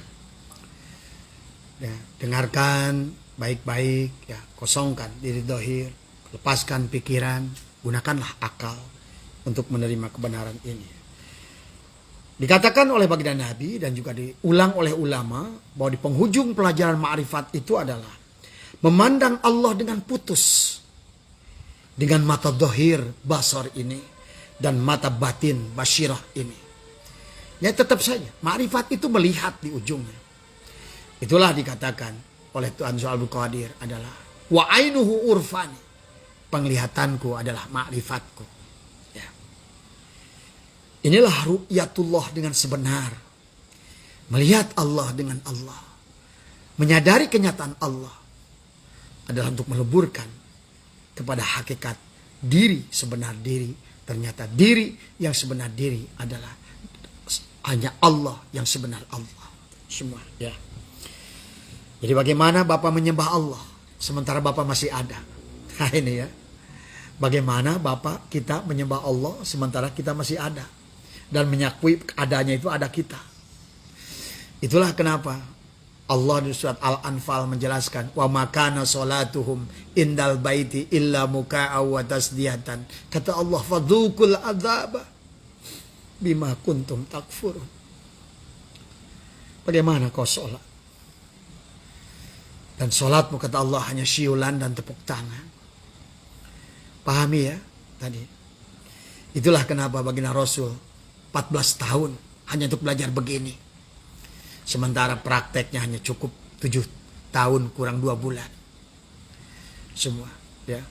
Dengarkan baik-baik, ya, kosongkan diri dhahir, lepaskan pikiran, gunakanlah akal untuk menerima kebenaran ini. Dikatakan oleh baginda Nabi dan juga diulang oleh ulama bahwa di penghujung pelajaran ma'rifat itu adalah memandang Allah dengan putus, dengan mata dhahir basar ini dan mata batin basyirah ini. Ya tetap saja ma'rifat itu melihat di ujungnya. Itulah dikatakan oleh Tuhan Abdul Qadir adalah wa ainuhu urfani, penglihatanku adalah ma'rifatku. Ya. Inilah ru'yatullah dengan sebenar. Melihat Allah dengan Allah. Menyadari kenyataan Allah adalah untuk meleburkan kepada hakikat diri sebenar diri. Ternyata diri yang sebenar diri adalah hanya Allah yang sebenar Allah. Semua, ya. Jadi bagaimana Bapak menyembah Allah sementara Bapak masih ada? Nah ini ya. Bagaimana Bapak kita menyembah Allah sementara kita masih ada. Dan menyakui adanya itu ada kita. Itulah kenapa Allah di surat Al-Anfal menjelaskan wa makana salatuhum indal baiti illa muka'a wa tasdiyatan. Kata Allah fadzukul adzaba bima kuntum takfurun. Bagaimana kau sholat? Dan sholatmu kata Allah hanya siulan dan tepuk tangan. Pahami ya tadi. Itulah kenapa baginda Rasul 14 tahun hanya untuk belajar begini. Sementara prakteknya hanya cukup 7 tahun kurang 2 bulan. Semua, ya.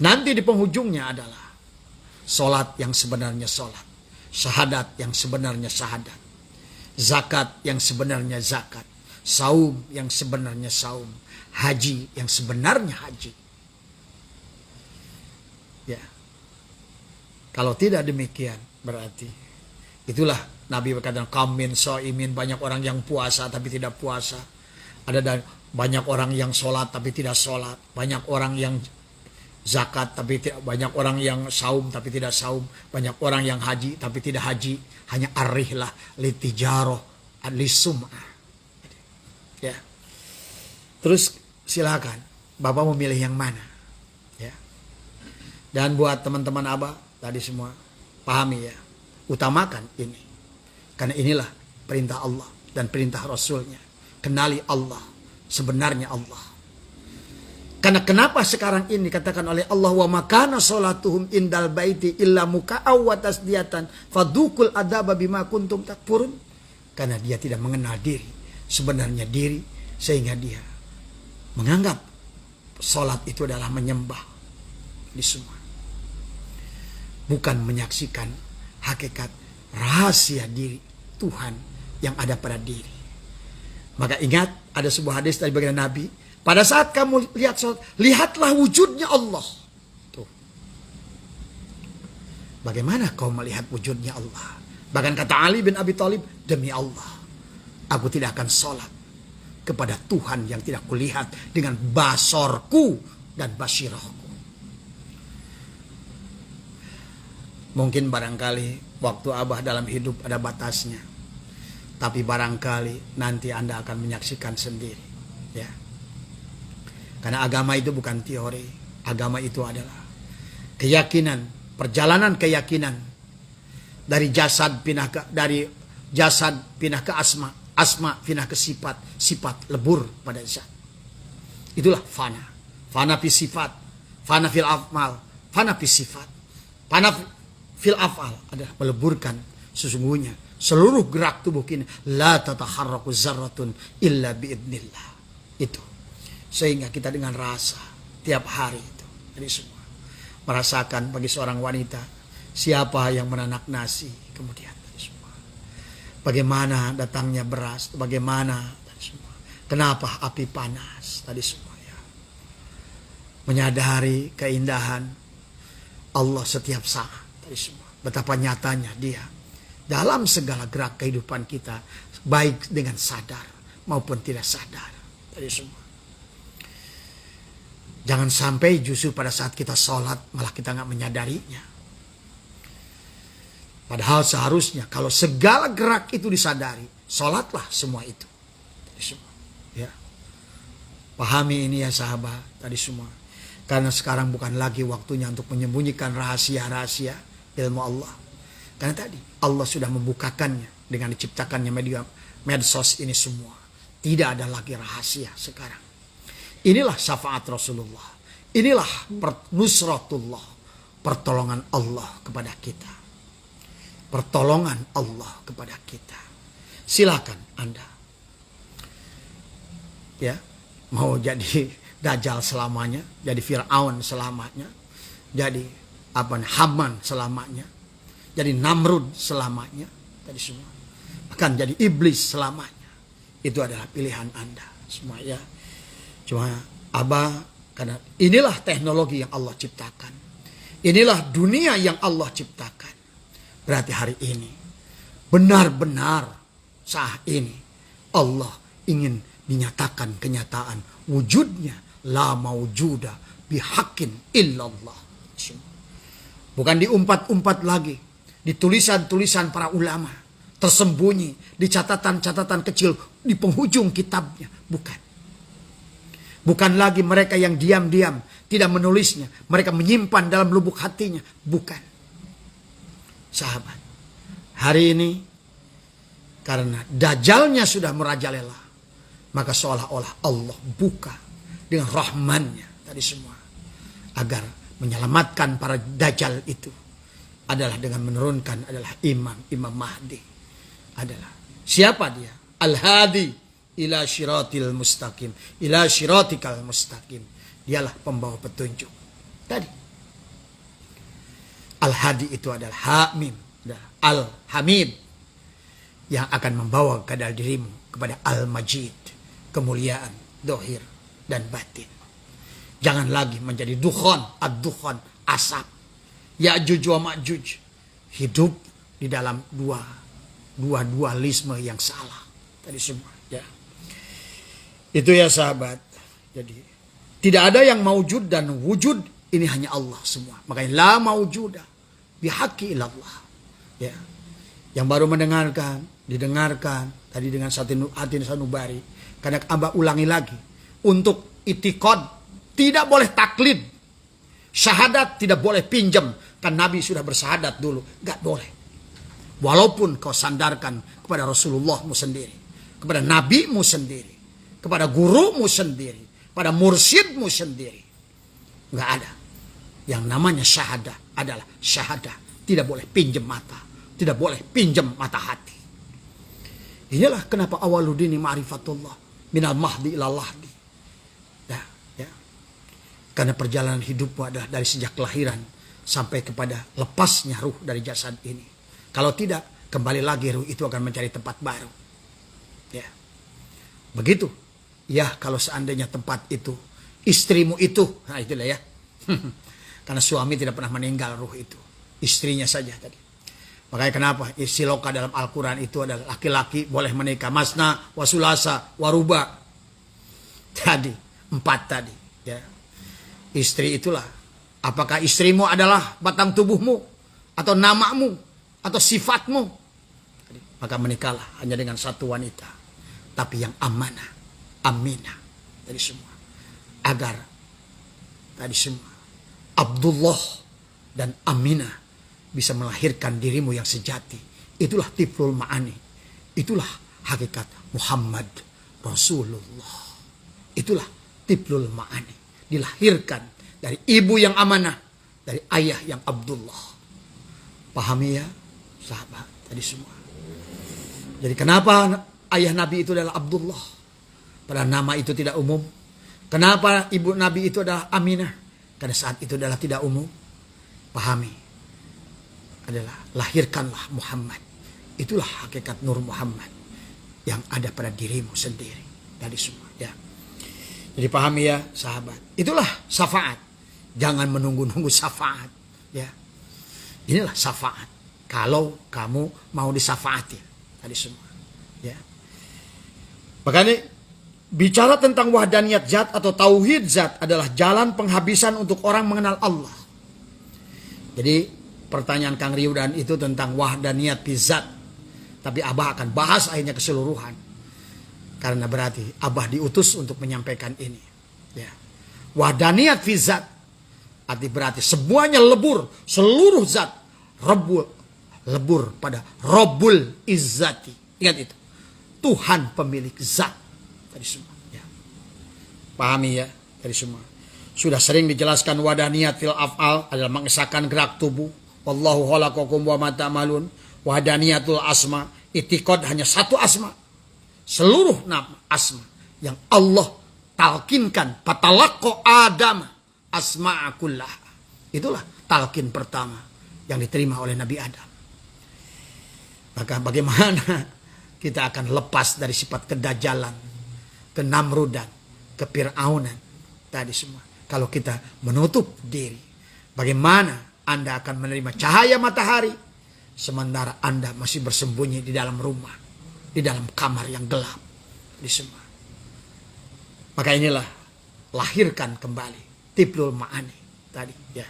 Nanti di penghujungnya adalah solat yang sebenarnya solat, syahadat yang sebenarnya syahadat, zakat yang sebenarnya zakat, saum yang sebenarnya saum, haji yang sebenarnya haji. Ya. Kalau tidak demikian berarti itulah Nabi berkata, kamin so'imin, banyak orang yang puasa tapi tidak puasa. Ada dan Banyak orang yang sholat tapi tidak sholat. Banyak orang yang zakat tapi tidak, banyak orang yang saum tapi tidak saum. Banyak orang yang haji tapi tidak haji. Hanya arihlah litijaroh lisum'ah. Ya. Terus silakan Bapak memilih yang mana. Ya. Dan buat teman-teman Abah tadi semua pahami ya. Utamakan ini. Karena inilah perintah Allah dan perintah Rasulnya. Kenali Allah. Sebenarnya Allah. Karena kenapa sekarang ini katakan oleh Allah wa makana sholatuhum indal baiti illa muka'aw wa tasdiyatan fadukul adaba bima kuntum takfurun. Karena dia tidak mengenal diri, sebenarnya diri, sehingga dia menganggap sholat itu adalah menyembah di semua. Bukan menyaksikan hakikat rahasia diri Tuhan yang ada pada diri. Maka ingat ada sebuah hadis dari baginda Nabi. Pada saat kamu lihat sholat, lihatlah wujudnya Allah. Tuh. Bagaimana kau melihat wujudnya Allah? Bahkan kata Ali bin Abi Thalib, demi Allah, aku tidak akan sholat kepada Tuhan yang tidak kulihat dengan basorku dan basirahku. Mungkin barangkali waktu Abah dalam hidup ada batasnya. Tapi barangkali nanti Anda akan menyaksikan sendiri. Ya. Karena agama itu bukan teori. Agama itu adalah keyakinan, perjalanan keyakinan dari jasad pindah ke asma, asma pindah ke sifat, sifat lebur pada zat. Itulah fana. Fana fi sifat, fana fil afmal, fana fi sifat. Fana fil afal adalah meleburkan sesungguhnya seluruh gerak tubuh kita la tataharraku zarratun illa biidnillah. Itu. Sehingga kita dengan rasa tiap hari itu. Jadi semua merasakan bagi seorang wanita siapa yang menanak nasi kemudian tadi semua. Bagaimana datangnya beras, bagaimana tadi semua. Kenapa api panas tadi semua ya. Menyadari keindahan Allah setiap saat tadi semua. Betapa nyatanya dia dalam segala gerak kehidupan kita, baik dengan sadar maupun tidak sadar. Tadi semua. Jangan sampai justru pada saat kita sholat malah kita nggak menyadarinya. Padahal seharusnya kalau segala gerak itu disadari, sholatlah semua itu. Tadi semua. Ya. Pahami ini ya sahabat, tadi semua. Karena sekarang bukan lagi waktunya untuk menyembunyikan rahasia-rahasia ilmu Allah. Karena tadi Allah sudah membukakannya dengan diciptakannya media medsos ini semua. Tidak ada lagi rahasia sekarang. Inilah syafaat Rasulullah. Inilah nusratullah. Pertolongan Allah kepada kita. Pertolongan Allah kepada kita. Silakan Anda. Ya, mau jadi Dajjal selamanya, jadi Fir'aun selamanya, jadi Haman selamanya, jadi Namrud selamanya, tadi semua. Akan jadi iblis selamanya. Itu adalah pilihan Anda semua ya. Cuma Abah, karena inilah teknologi yang Allah ciptakan. Inilah dunia yang Allah ciptakan. Berarti hari ini benar-benar saat ini Allah ingin dinyatakan kenyataan wujudnya la maujuda bihaqqin illallah. Bukan diumpat-umpat lagi di tulisan-tulisan para ulama, tersembunyi di catatan-catatan kecil di penghujung kitabnya, bukan. Bukan lagi mereka yang diam-diam tidak menulisnya, mereka menyimpan dalam lubuk hatinya, bukan. Sahabat, hari ini karena dajjalnya sudah merajalela, maka seolah-olah Allah buka dengan rahmannya tadi semua agar menyelamatkan para dajjal itu adalah dengan menurunkan adalah Imam Mahdi. Adalah siapa dia? Al-Hadi ila syiratil mustaqim, ila syiratikal mustaqim. Dialah pembawa petunjuk. Tadi Al-Hadi itu adalah Hamim, Al-Hamid yang akan membawa kepada dirimu kepada Al-Majid, kemuliaan dohir dan batin. Jangan lagi menjadi dukhan, ad-dukhan, asap. Ya'juj wa ma'juj. Hidup di dalam dua dualisme yang salah. Tadi semua. Ya. Itu ya sahabat. Jadi tidak ada yang maujud dan wujud, ini hanya Allah semua. Makanya la maujuda bihaqi illallah. Ya. Yang baru mendengarkan, didengarkan tadi dengan hati sanubari. Karena Abah ulangi lagi, untuk itikad tidak boleh taklid. Syahadat tidak boleh pinjam, kan Nabi sudah bersyahadat dulu, nggak boleh. Walaupun kau sandarkan kepada Rasulullahmu sendiri, kepada nabimu sendiri, kepada gurumu sendiri, pada mursyidmu sendiri, nggak ada. Yang namanya syahadah adalah syahadah, tidak boleh pinjam mata, tidak boleh pinjam mata hati. Inilah kenapa awaludini ma'rifatullah minal mahdi ilal lahdi. Ya. Karena perjalanan hidupmu adalah dari sejak kelahiran sampai kepada lepasnya ruh dari jasad ini. Kalau tidak, kembali lagi ruh itu akan mencari tempat baru. Ya. Begitu. Ya, kalau seandainya tempat itu istrimu itu, nah itulah ya. Karena suami tidak pernah meninggal ruh itu, istrinya saja tadi. Makanya kenapa siloka dalam Al-Quran itu adalah laki-laki boleh menikah masna, wasulasa, waruba. Tadi, 4 tadi. Ya. Istri itulah. Apakah istrimu adalah batang tubuhmu, atau namamu, atau sifatmu? Maka menikahlah hanya dengan satu wanita. Tapi yang amanah, aminah dari semua. Agar tadi semua Abdullah dan Aminah bisa melahirkan dirimu yang sejati. Itulah tiflul ma'ani. Itulah hakikat Muhammad Rasulullah. Itulah tiflul ma'ani. Dilahirkan dari ibu yang amanah, dari ayah yang Abdullah. Pahami ya sahabat tadi semua. Jadi kenapa ayah Nabi itu adalah Abdullah? Padahal nama itu tidak umum. Kenapa ibu Nabi itu adalah Aminah? Karena saat itu adalah tidak umum. Pahami. Adalah lahirkanlah Muhammad. Itulah hakikat Nur Muhammad yang ada pada dirimu sendiri. Tadi semua. Ya. Jadi pahami ya sahabat. Itulah syafaat. Jangan menunggu-nunggu syafaat. Ya. Inilah syafaat. Kalau kamu mau disafaati. Tadi semua. Ya. Makanya bicara tentang wahdaniyat zat atau tauhid zat adalah jalan penghabisan untuk orang mengenal Allah. Jadi pertanyaan Kang Riudan itu tentang wahdaniyat zat. Tapi Abah akan bahas akhirnya keseluruhan. Karena berarti Abah diutus untuk menyampaikan ini. Ya. Wahdaniyat zat. Arti berarti semuanya lebur. Seluruh zat. Lebur pada Rabbul Izzati. Ingat itu. Tuhan pemilik zat. Tadi semua. Ya. Pahami ya. Tadi semua. Sudah sering dijelaskan wahdaniyat fil af'al adalah mengesahkan gerak tubuh. Wallahu khalaqakum wa ma ta'malun. Wahdaniyatul asma. Itikad hanya satu asma. Seluruh nama asma. Yang Allah talkinkan. Patalaqqa Adam asma'akullah. Itulah talkin pertama. Yang diterima oleh Nabi Adam. Maka bagaimana kita akan lepas dari sifat kedajalan. Kenamrudan. Kepiraunan. Tadi semua. Kalau kita menutup diri. Bagaimana Anda akan menerima cahaya matahari sementara Anda masih bersembunyi di dalam rumah, di dalam kamar yang gelap, di semua. Maka inilah lahirkan kembali tiplul ma'ani tadi ya.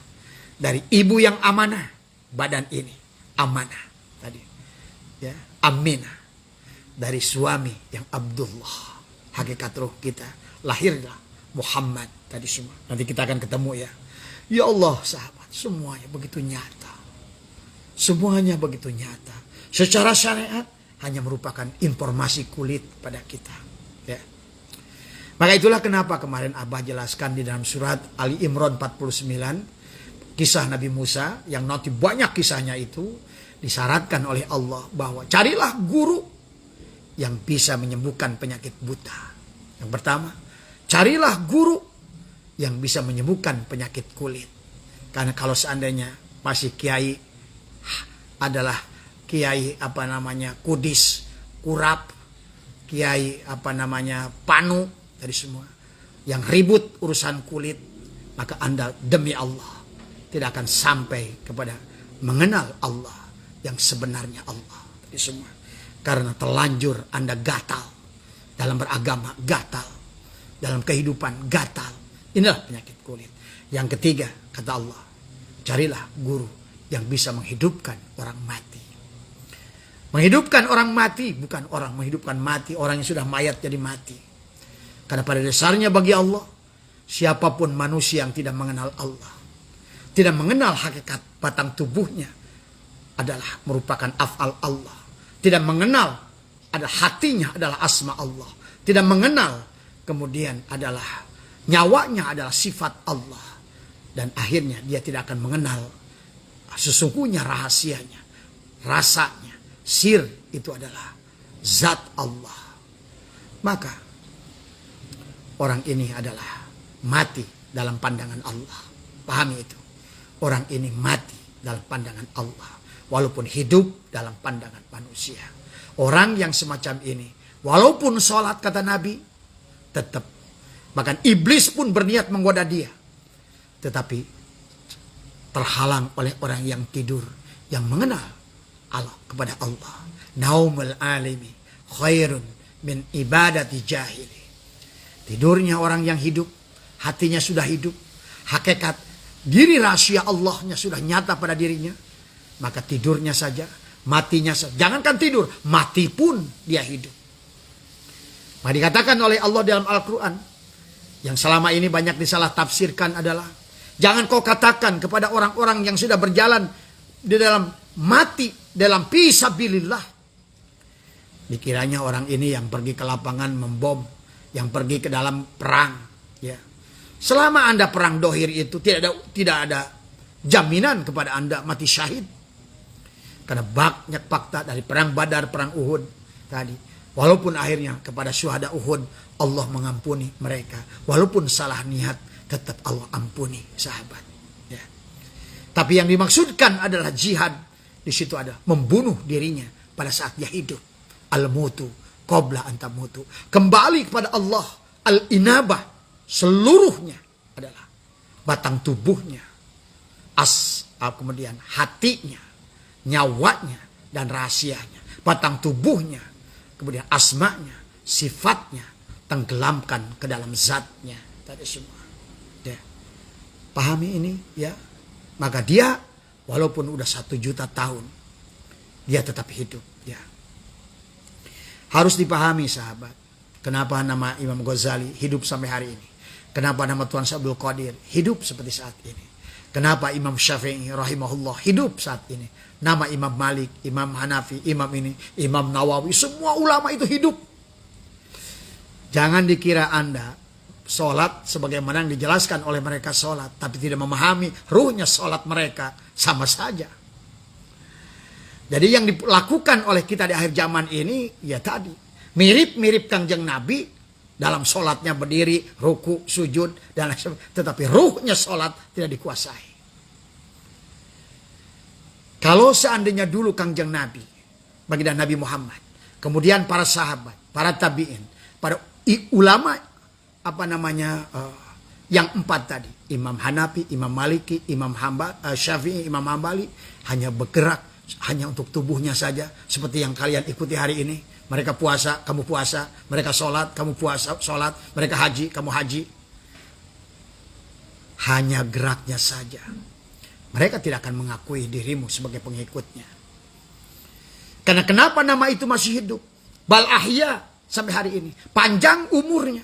Dari ibu yang amanah, badan ini amanah tadi. Ya, aminah. Dari suami yang Abdullah, hakikat roh kita, lahirlah Muhammad tadi semua. Nanti kita akan ketemu ya. Ya Allah sahabat, semuanya begitu nyata. Semuanya begitu nyata. Secara syariat hanya merupakan informasi kulit pada kita. Ya. Maka itulah kenapa kemarin Abah jelaskan di dalam surat Ali Imran 49. Kisah Nabi Musa yang nanti banyak kisahnya itu. Disyaratkan oleh Allah bahwa carilah guru yang bisa menyembuhkan penyakit buta. Yang pertama, carilah guru yang bisa menyembuhkan penyakit kulit. Karena kalau seandainya masih kiai adalah kiai kudis, kurap, kiai panu dari semua yang ribut urusan kulit, maka Anda demi Allah tidak akan sampai kepada mengenal Allah yang sebenarnya Allah dari semua. Karena terlanjur Anda gatal dalam beragama, gatal dalam kehidupan, gatal. Inilah penyakit kulit. Yang ketiga, kata Allah, carilah guru yang bisa menghidupkan orang mati. Menghidupkan orang mati, bukan orang menghidupkan mati, orang yang sudah mayat jadi mati. Karena pada dasarnya bagi Allah, siapapun manusia yang tidak mengenal Allah, tidak mengenal hakikat batang tubuhnya, adalah merupakan af'al Allah. Tidak mengenal ada hatinya adalah asma Allah. Tidak mengenal kemudian adalah nyawanya adalah sifat Allah. Dan akhirnya dia tidak akan mengenal sesungguhnya rahasianya, rasanya, sir itu adalah zat Allah. Maka orang ini adalah mati dalam pandangan Allah. Pahami itu. Orang ini mati dalam pandangan Allah, walaupun hidup dalam pandangan manusia. Orang yang semacam ini, walaupun sholat kata Nabi, tetap. Bahkan iblis pun berniat menggoda dia. Tetapi terhalang oleh orang yang tidur, yang mengenal Allah kepada Allah. Naumul alimi khairun min ibadati jahili. Tidurnya orang yang hidup, hatinya sudah hidup, hakikat diri rahasia Allahnya sudah nyata pada dirinya, maka tidurnya saja, matinya saja. Jangankan tidur, mati pun dia hidup. Maka dikatakan oleh Allah dalam Al-Quran, yang selama ini banyak disalah tafsirkan adalah, jangan kau katakan kepada orang-orang yang sudah berjalan di dalam mati, dalam fisabilillah. Dikiranya orang ini yang pergi ke lapangan membom, yang pergi ke dalam perang. Ya. Selama Anda perang dohir itu tidak ada jaminan kepada Anda mati syahid. Karena banyak fakta dari perang Badar, perang Uhud tadi. Walaupun akhirnya kepada syuhada Uhud Allah mengampuni mereka. Walaupun salah niat tetap Allah ampuni sahabat. Ya. Tapi yang dimaksudkan adalah jihad. Di situ ada membunuh dirinya pada saat dia hidup. Al-mutu qabla antamutu. Kembali kepada Allah. Al-inabah. Seluruhnya adalah batang tubuhnya, kemudian hatinya, nyawanya, dan rahasianya. Batang tubuhnya, kemudian asmanya, sifatnya, tenggelamkan ke dalam zatnya. Tadi semua. Ya. Pahami ini ya. Maka dia walaupun udah 1 juta tahun, dia tetap hidup. Ya. Harus dipahami sahabat. Kenapa nama Imam Ghazali hidup sampai hari ini. Kenapa nama Tuan Abdul Qadir hidup seperti saat ini. Kenapa Imam Syafi'i rahimahullah hidup saat ini. Nama Imam Malik, Imam Hanafi, Imam ini, Imam Nawawi. Semua ulama itu hidup. Jangan dikira Anda sholat sebagaimana yang dijelaskan oleh mereka sholat. Tapi tidak memahami ruhnya sholat mereka. Sama saja. Jadi yang dilakukan oleh kita di akhir zaman ini. Ya tadi. Mirip-mirip Kangjeng Nabi. Dalam sholatnya berdiri, ruku, sujud, dan lain sebagainya. Tetapi ruhnya sholat tidak dikuasai. Kalau seandainya dulu Kangjeng Nabi, baginda Nabi Muhammad, kemudian para sahabat, para tabi'in, para ulama, yang 4 tadi. Imam Hanafi, Imam Maliki, Imam Syafi'i, Imam Hambali, hanya bergerak, hanya untuk tubuhnya saja. Seperti yang kalian ikuti hari ini. Mereka puasa, kamu puasa. Mereka sholat, kamu puasa, sholat. Mereka haji, kamu haji. Hanya geraknya saja. Mereka tidak akan mengakui dirimu sebagai pengikutnya. Karena kenapa nama itu masih hidup? Bal ahya sampai hari ini. Panjang umurnya.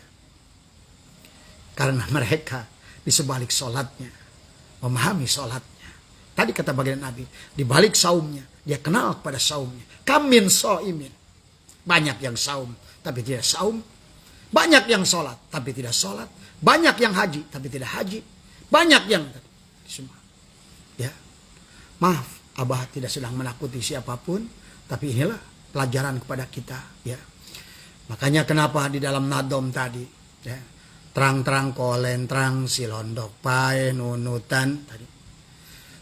Karena mereka di sebalik sholatnya. Memahami sholatnya. Tadi kata baginda Nabi. Di balik saumnya. Dia kenal kepada saumnya. Kamin so'imin. Banyak yang saum, tapi tidak saum. Banyak yang sholat, tapi tidak sholat. Banyak yang haji, tapi tidak haji. Banyak yang semua. Ya, maaf, Abah tidak sedang menakuti siapapun, tapi inilah pelajaran kepada kita. Ya, makanya kenapa di dalam nadom tadi, ya, terang-terang kolen, terang silondok, pae, nunutan tadi.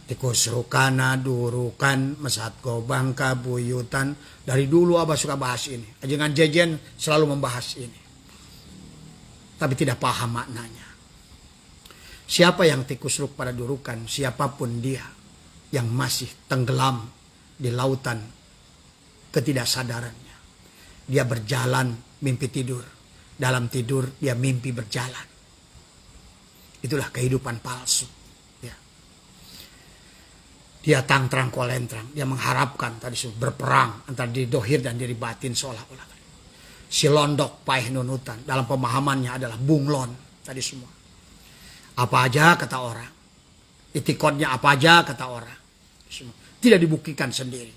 Tikus rukana, durukan, mesat gobang, kabuyutan. Dari dulu Abah suka bahas ini. Ajengan jejen selalu membahas ini. Tapi tidak paham maknanya. Siapa yang tikus ruk pada durukan, siapapun dia yang masih tenggelam di lautan ketidaksadarannya. Dia berjalan mimpi tidur. dalam tidur dia mimpi berjalan. Itulah kehidupan palsu. Ya. Dia tangtrang kolentrang, dia mengharapkan tadi berperang antara diri dohir dan diri batin seolah-olah. Si londok paeh nunutan dalam pemahamannya adalah bunglon tadi semua. Apa aja kata orang, itikadnya apa aja kata orang, semua tidak dibuktikan sendiri.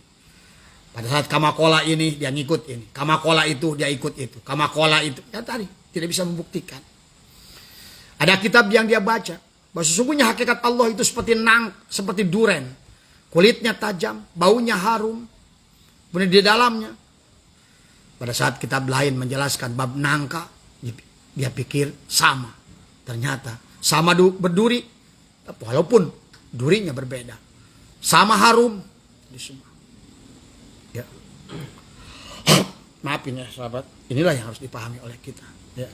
Pada saat kamakola ini dia ngikut ini, kamakola itu dia ikut itu, kamakola itu ya tadi tidak bisa membuktikan. Ada kitab yang dia baca bahwa sesungguhnya hakikat Allah itu seperti duren, kulitnya tajam, baunya harum, kemudian di dalamnya. Pada saat kitab lain menjelaskan bab nangka, dia pikir sama. Ternyata sama berduri, walaupun durinya berbeda. Sama harum. Ya. Maafin ya sahabat, inilah yang harus dipahami oleh kita. Ya.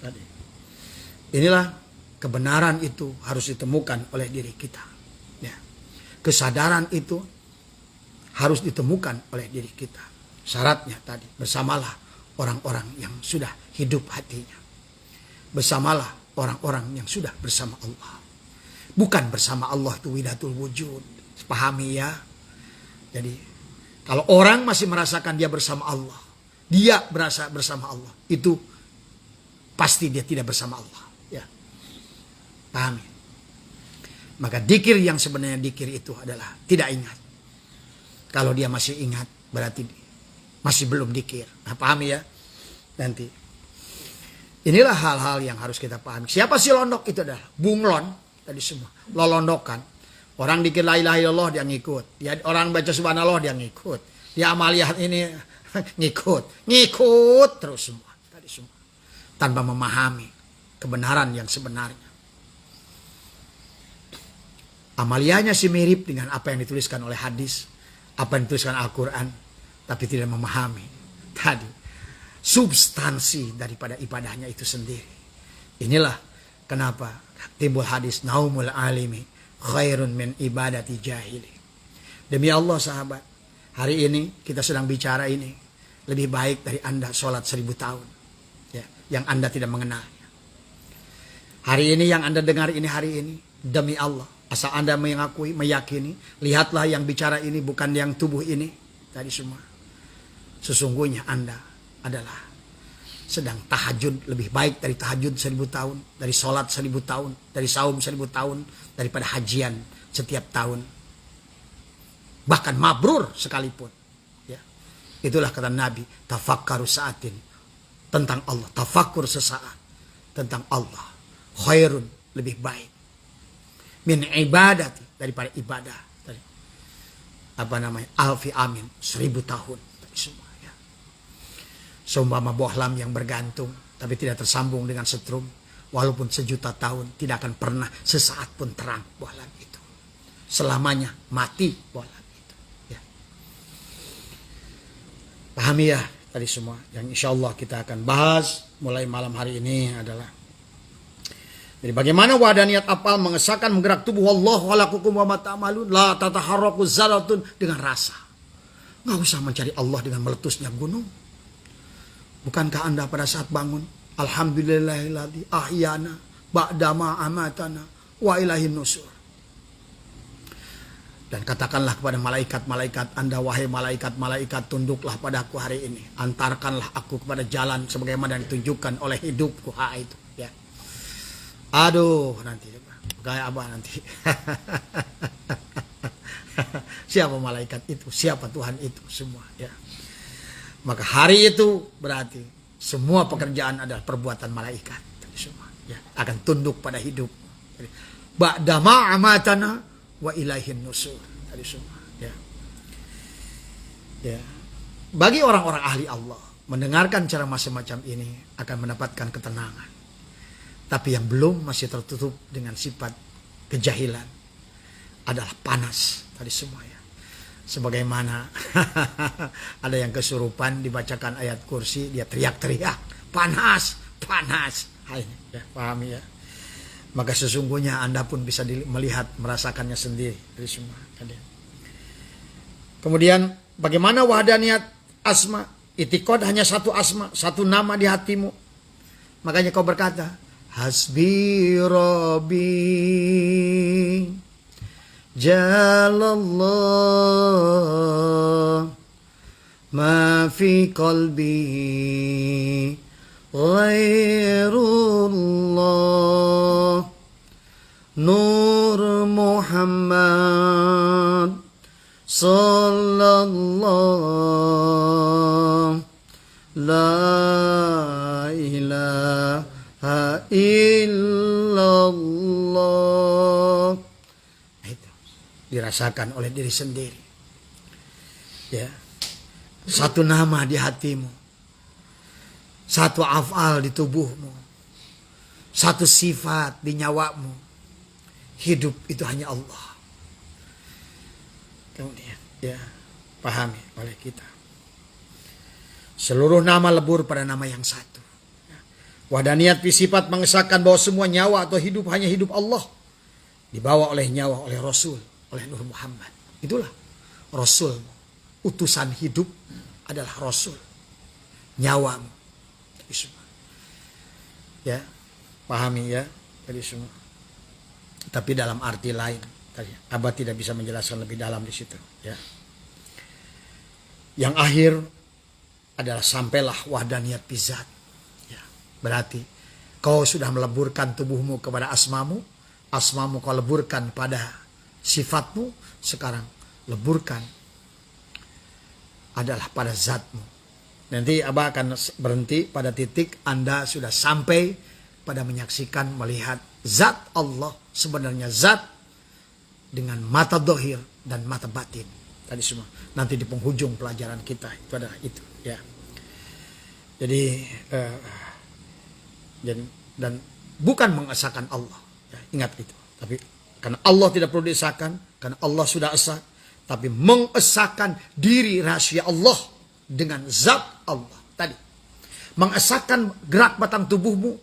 Tadi. Inilah kebenaran itu harus ditemukan oleh diri kita. Ya. Kesadaran itu harus ditemukan oleh diri kita. Syaratnya tadi, bersamalah orang-orang yang sudah hidup hatinya. Bersamalah orang-orang yang sudah bersama Allah. Bukan bersama Allah itu widatul wujud. Pahami ya. Jadi, kalau orang masih merasakan dia bersama Allah, dia berasa bersama Allah, itu pasti dia tidak bersama Allah. Ya. Pahami. Maka dikir yang sebenarnya dikir itu adalah tidak ingat. Kalau dia masih ingat, berarti masih belum dikir. Nah, pahami ya? Nanti. Inilah hal-hal yang harus kita pahami. Siapa si londok? Itu adalah bunglon. Tadi semua. Lolondokan. Orang dikir la ilaha illallah dia ngikut. Orang baca subhanallah dia ngikut. Dia amaliyah ini ngikut. Ngikut terus semua. Tadi semua. Tanpa memahami kebenaran yang sebenarnya. Amaliyahnya sih mirip dengan apa yang dituliskan oleh hadis. Apa yang dituliskan Al-Quran. Tapi tidak memahami tadi substansi daripada ibadahnya itu sendiri. Inilah kenapa timbul hadis naumul alimi khairun min ibadati jahili. Demi Allah sahabat, hari ini kita sedang bicara ini lebih baik dari Anda sholat 1000 tahun ya, yang Anda tidak mengenalnya. Hari ini yang Anda dengar ini hari ini, demi Allah, asal Anda mengakui, meyakini, lihatlah yang bicara ini bukan yang tubuh ini tadi semua. Sesungguhnya Anda adalah sedang tahajud lebih baik dari tahajud 1000 tahun, dari sholat 1000 tahun, dari saum 1000 tahun, daripada hajian setiap tahun. Bahkan mabrur sekalipun. Ya. Itulah kata Nabi, tafakkaru sa'atin, tentang Allah. Tafakkur sesaat tentang Allah. Khairun, lebih baik. Min ibadati, daripada ibadah. Apa namanya? Alfi amin, 1000 tahun. Semua. Seumpama bohlam yang bergantung tapi tidak tersambung dengan setrum, walaupun 1.000.000 tahun tidak akan pernah sesaat pun terang bohlam itu. Selamanya mati bohlam itu. Ya. Pahami ya tadi semua yang insya Allah kita akan bahas mulai malam hari ini adalah jadi bagaimana wahdaniat apal mengesahkan menggerak tubuh Allah walakukum wa ma ta'malun la tataharraku zalatun dengan rasa. Nggak usah mencari Allah dengan meletusnya gunung. Bukankah Anda pada saat bangun, alhamdulillahilladzi ahyana ba'dama amatana wa ilaihin nusur. Dan katakanlah kepada malaikat-malaikat Anda, wahai malaikat-malaikat, tunduklah padaku hari ini. Antarkanlah aku kepada jalan sebagaimana ditunjukkan oleh hidupku itu. Ya. Aduh, nanti kayak apa nanti? Siapa malaikat itu? Siapa Tuhan itu? Semua. Ya. Maka hari itu berarti semua pekerjaan adalah perbuatan malaikat. Semua ya, akan tunduk pada hidup. Ba'dama amatana wa ilaihin nusur. Tadi semua. Ya. Ya. Bagi orang-orang ahli Allah, mendengarkan cara macam-macam ini akan mendapatkan ketenangan. Tapi yang belum masih tertutup dengan sifat kejahilan adalah panas. Tadi semua ya. Sebagaimana ada yang kesurupan dibacakan ayat kursi, dia teriak-teriak, panas, panas. Hai, ya, pahami ya. Maka sesungguhnya Anda pun bisa melihat, merasakannya sendiri dari semua. Kemudian bagaimana wahdaniyat asma? Itikad hanya satu asma, satu nama di hatimu. Makanya kau berkata, hasbi Rabbi Jalallah ma fi qalbi ghairullah Nur Muhammad Sallallahu La ilaha illallah. Itu dirasakan oleh diri sendiri. Ya. Satu nama di hatimu. Satu afal di tubuhmu. Satu sifat di nyawamu. Hidup itu hanya Allah. Kemudian, ya, pahami oleh kita. Seluruh nama lebur pada nama yang satu. Wadaniyat fi sifat mengesahkan bahwa semua nyawa atau hidup hanya hidup Allah. Dibawa oleh nyawa, oleh Rasul, oleh Nur Muhammad. Itulah Rasul. Utusan hidup adalah Rasul. Nyawamu. Ya, pahami ya. Tadi semua. Tapi dalam arti lain. Tadi, Abah tidak bisa menjelaskan lebih dalam di situ. Ya. Yang akhir adalah sampailah wahdaniyat bizat. Ya, berarti kau sudah meleburkan tubuhmu kepada asmamu. Asmamu kau leburkan pada sifatmu. Sekarang leburkan adalah pada zatmu. Nanti Abah akan berhenti pada titik Anda sudah sampai pada menyaksikan, melihat zat Allah. Sebenarnya zat dengan mata dohir dan mata batin. Tadi semua. Nanti di penghujung pelajaran kita itu adalah itu. Ya. Jadi dan bukan mengesahkan Allah. Ya, ingat itu. Tapi karena Allah tidak perlu disahkan, karena Allah sudah esa, tapi mengesahkan diri rahasia Allah dengan zat Allah. Tadi mengesahkan gerak batang tubuhmu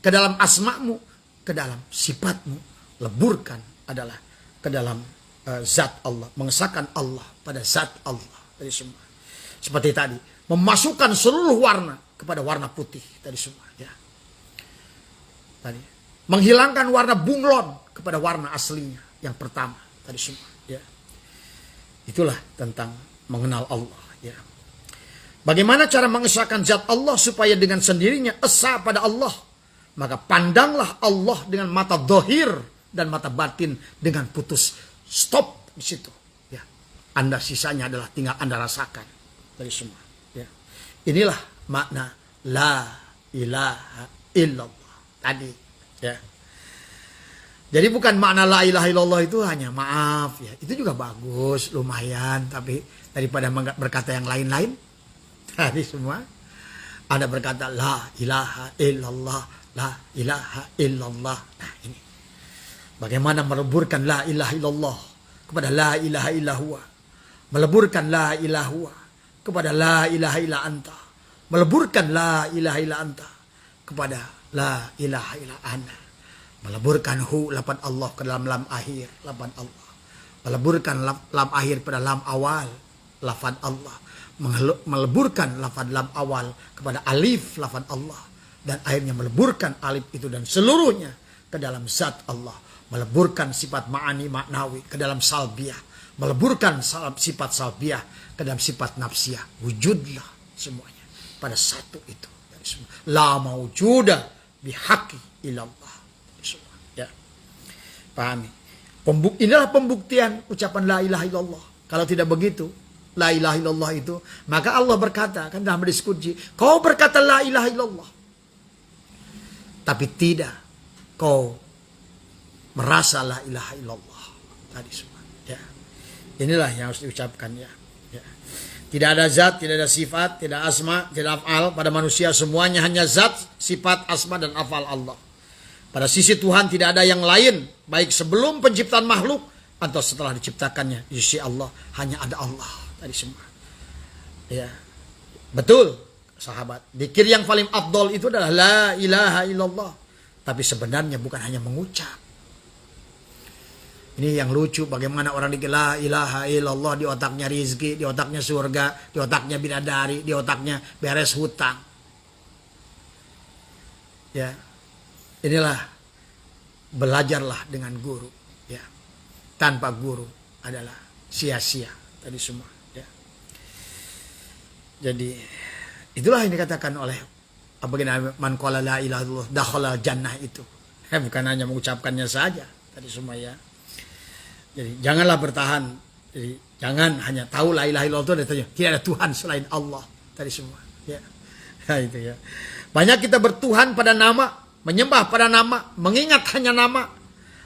ke dalam asmamu, ke dalam sifatmu, leburkan adalah ke dalam zat Allah, mengesahkan Allah pada zat Allah tadi semua. Seperti tadi, memasukkan seluruh warna kepada warna putih tadi semua. Ya. Tadi, menghilangkan warna bunglon kepada warna aslinya yang pertama tadi semua. Ya. Itulah tentang mengenal Allah. Ya. Bagaimana cara mengesahkan zat Allah supaya dengan sendirinya esa pada Allah? Maka pandanglah Allah dengan mata dohir dan mata batin dengan putus. Stop di situ. Ya. Anda sisanya adalah tinggal Anda rasakan dari semua. Ya. Inilah makna la ilaha illallah tadi. Ya. Jadi bukan makna la ilaha illallah itu hanya maaf. Ya. Itu juga bagus, lumayan. Tapi daripada berkata yang lain-lain. Tadi semua. Anda berkata la ilaha illallah. La ilaha illallah. Nah ini. Bagaimana meleburkan la ilaha illallah kepada la ilaha illallah. Meleburkan la ilaha kepada la ilaha illa anta. Meleburkan la ilaha illa anta kepada la ilaha illa ana. Meleburkan hu lapan Allah ke dalam lam akhir lapan Allah. Meleburkan lam akhir pada lam awal lafaz Allah. Meleburkan lafaz lam awal kepada alif lafaz Allah. Dan akhirnya meleburkan alif itu dan seluruhnya ke dalam zat Allah. Meleburkan sifat ma'ani maknawi ke dalam salbiah. Meleburkan sifat salbiah ke dalam sifat nafsiyah. Wujudlah semuanya pada satu itu. La mawjuda bihaqi ilallah. Ya. Pahami. Inilah pembuktian ucapan la ilaha illallah. Kalau tidak begitu, la ilaha illallah itu, maka Allah berkata, kan dalam hadis qudsi, kau berkata la ilaha illallah. Tapi tidak kau merasa la ilaha illallah tadi semua. Ya. Inilah yang harus diucapkan ya. Ya. Tidak ada zat, tidak ada sifat, tidak asma, tidak afal pada manusia, semuanya hanya zat, sifat, asma dan afal Allah. Pada sisi Tuhan tidak ada yang lain, baik sebelum penciptaan makhluk atau setelah diciptakannya. Di sisi Allah hanya ada Allah tadi semua. Ya. Betul. Sahabat, zikir yang paling afdol itu adalah la ilaha illallah. Tapi sebenarnya bukan hanya mengucap. Ini yang lucu, bagaimana orang dikir la ilaha illallah, di otaknya rizki, di otaknya surga, di otaknya bidadari, di otaknya beres hutang. Ya. Inilah belajarlah dengan guru, ya. Tanpa guru adalah sia-sia tadi semua, ya. Jadi itulah yang dikatakan oleh baginda man qala la ilaha illallah dakhala jannah itu. Bukan hanya mengucapkannya saja tadi semua, ya. Jadi janganlah bertahan. Jadi jangan hanya tahu la ilaha illallah itu tidak ada Tuhan selain Allah tadi semua, ya. Nah, itu ya. Banyak kita bertuhan pada nama, menyembah pada nama, mengingat hanya nama,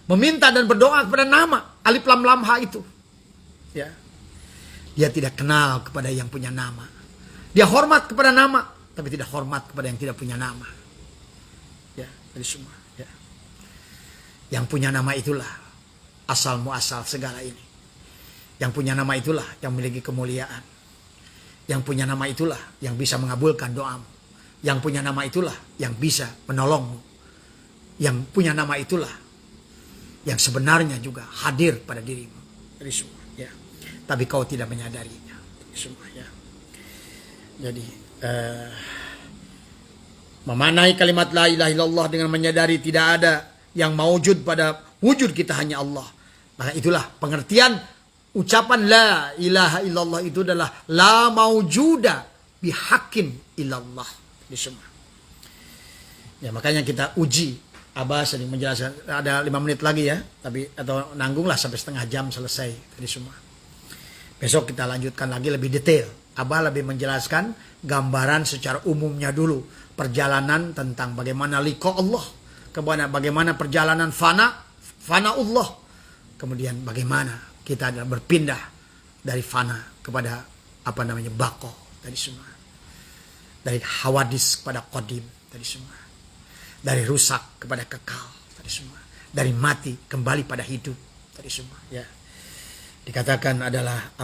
meminta dan berdoa kepada nama, alif lam lam ha itu. Ya. Dia tidak kenal kepada yang punya nama. Dia hormat kepada nama, tapi tidak hormat kepada yang tidak punya nama. Ya, tadi semua, ya. Yang punya nama itulah asal muasal segala ini. Yang punya nama itulah yang memiliki kemuliaan. Yang punya nama itulah yang bisa mengabulkan doamu. Yang punya nama itulah yang bisa menolongmu. Yang punya nama itulah yang sebenarnya juga hadir pada dirimu. Dari semua, ya. Tapi kau tidak menyadarinya. Dari semua, ya. Jadi memanai kalimat la ilaha illallah dengan menyadari tidak ada yang maujud pada wujud kita hanya Allah. Maka itulah pengertian ucapan la ilaha illallah itu adalah la maujuda bihaqqin illallah. Di semua. Ya, makanya kita uji. Abah sering menjelaskan, ada 5 menit lagi ya, tapi atau nanggunglah sampai setengah jam selesai tadi semua. Besok kita lanjutkan lagi lebih detail. Abah lebih menjelaskan gambaran secara umumnya dulu, perjalanan tentang bagaimana liqa Allah, kemudian bagaimana perjalanan fana Allah, kemudian bagaimana kita adalah berpindah dari fana kepada baqo tadi semua. Dari hawadis kepada qadim tadi semua. Dari rusak kepada kekal tadi semua. Dari mati kembali pada hidup tadi semua, ya. Dikatakan adalah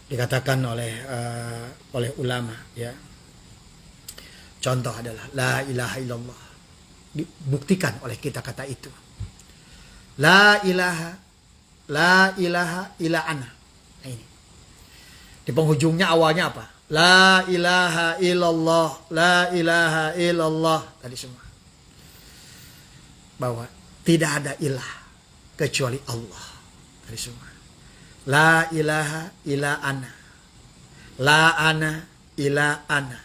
dikatakan oleh ulama, ya. Contoh adalah la ilaha illallah. Dibuktikan oleh kita kata itu. La ilaha illa ana. Nah, ini. Di penghujungnya awalnya apa? La ilaha illallah, la ilaha illallah. Tadi semua. Bahwa tidak ada ilah kecuali Allah. Tadi semua. La ilaha illa ana. La ana illa ana.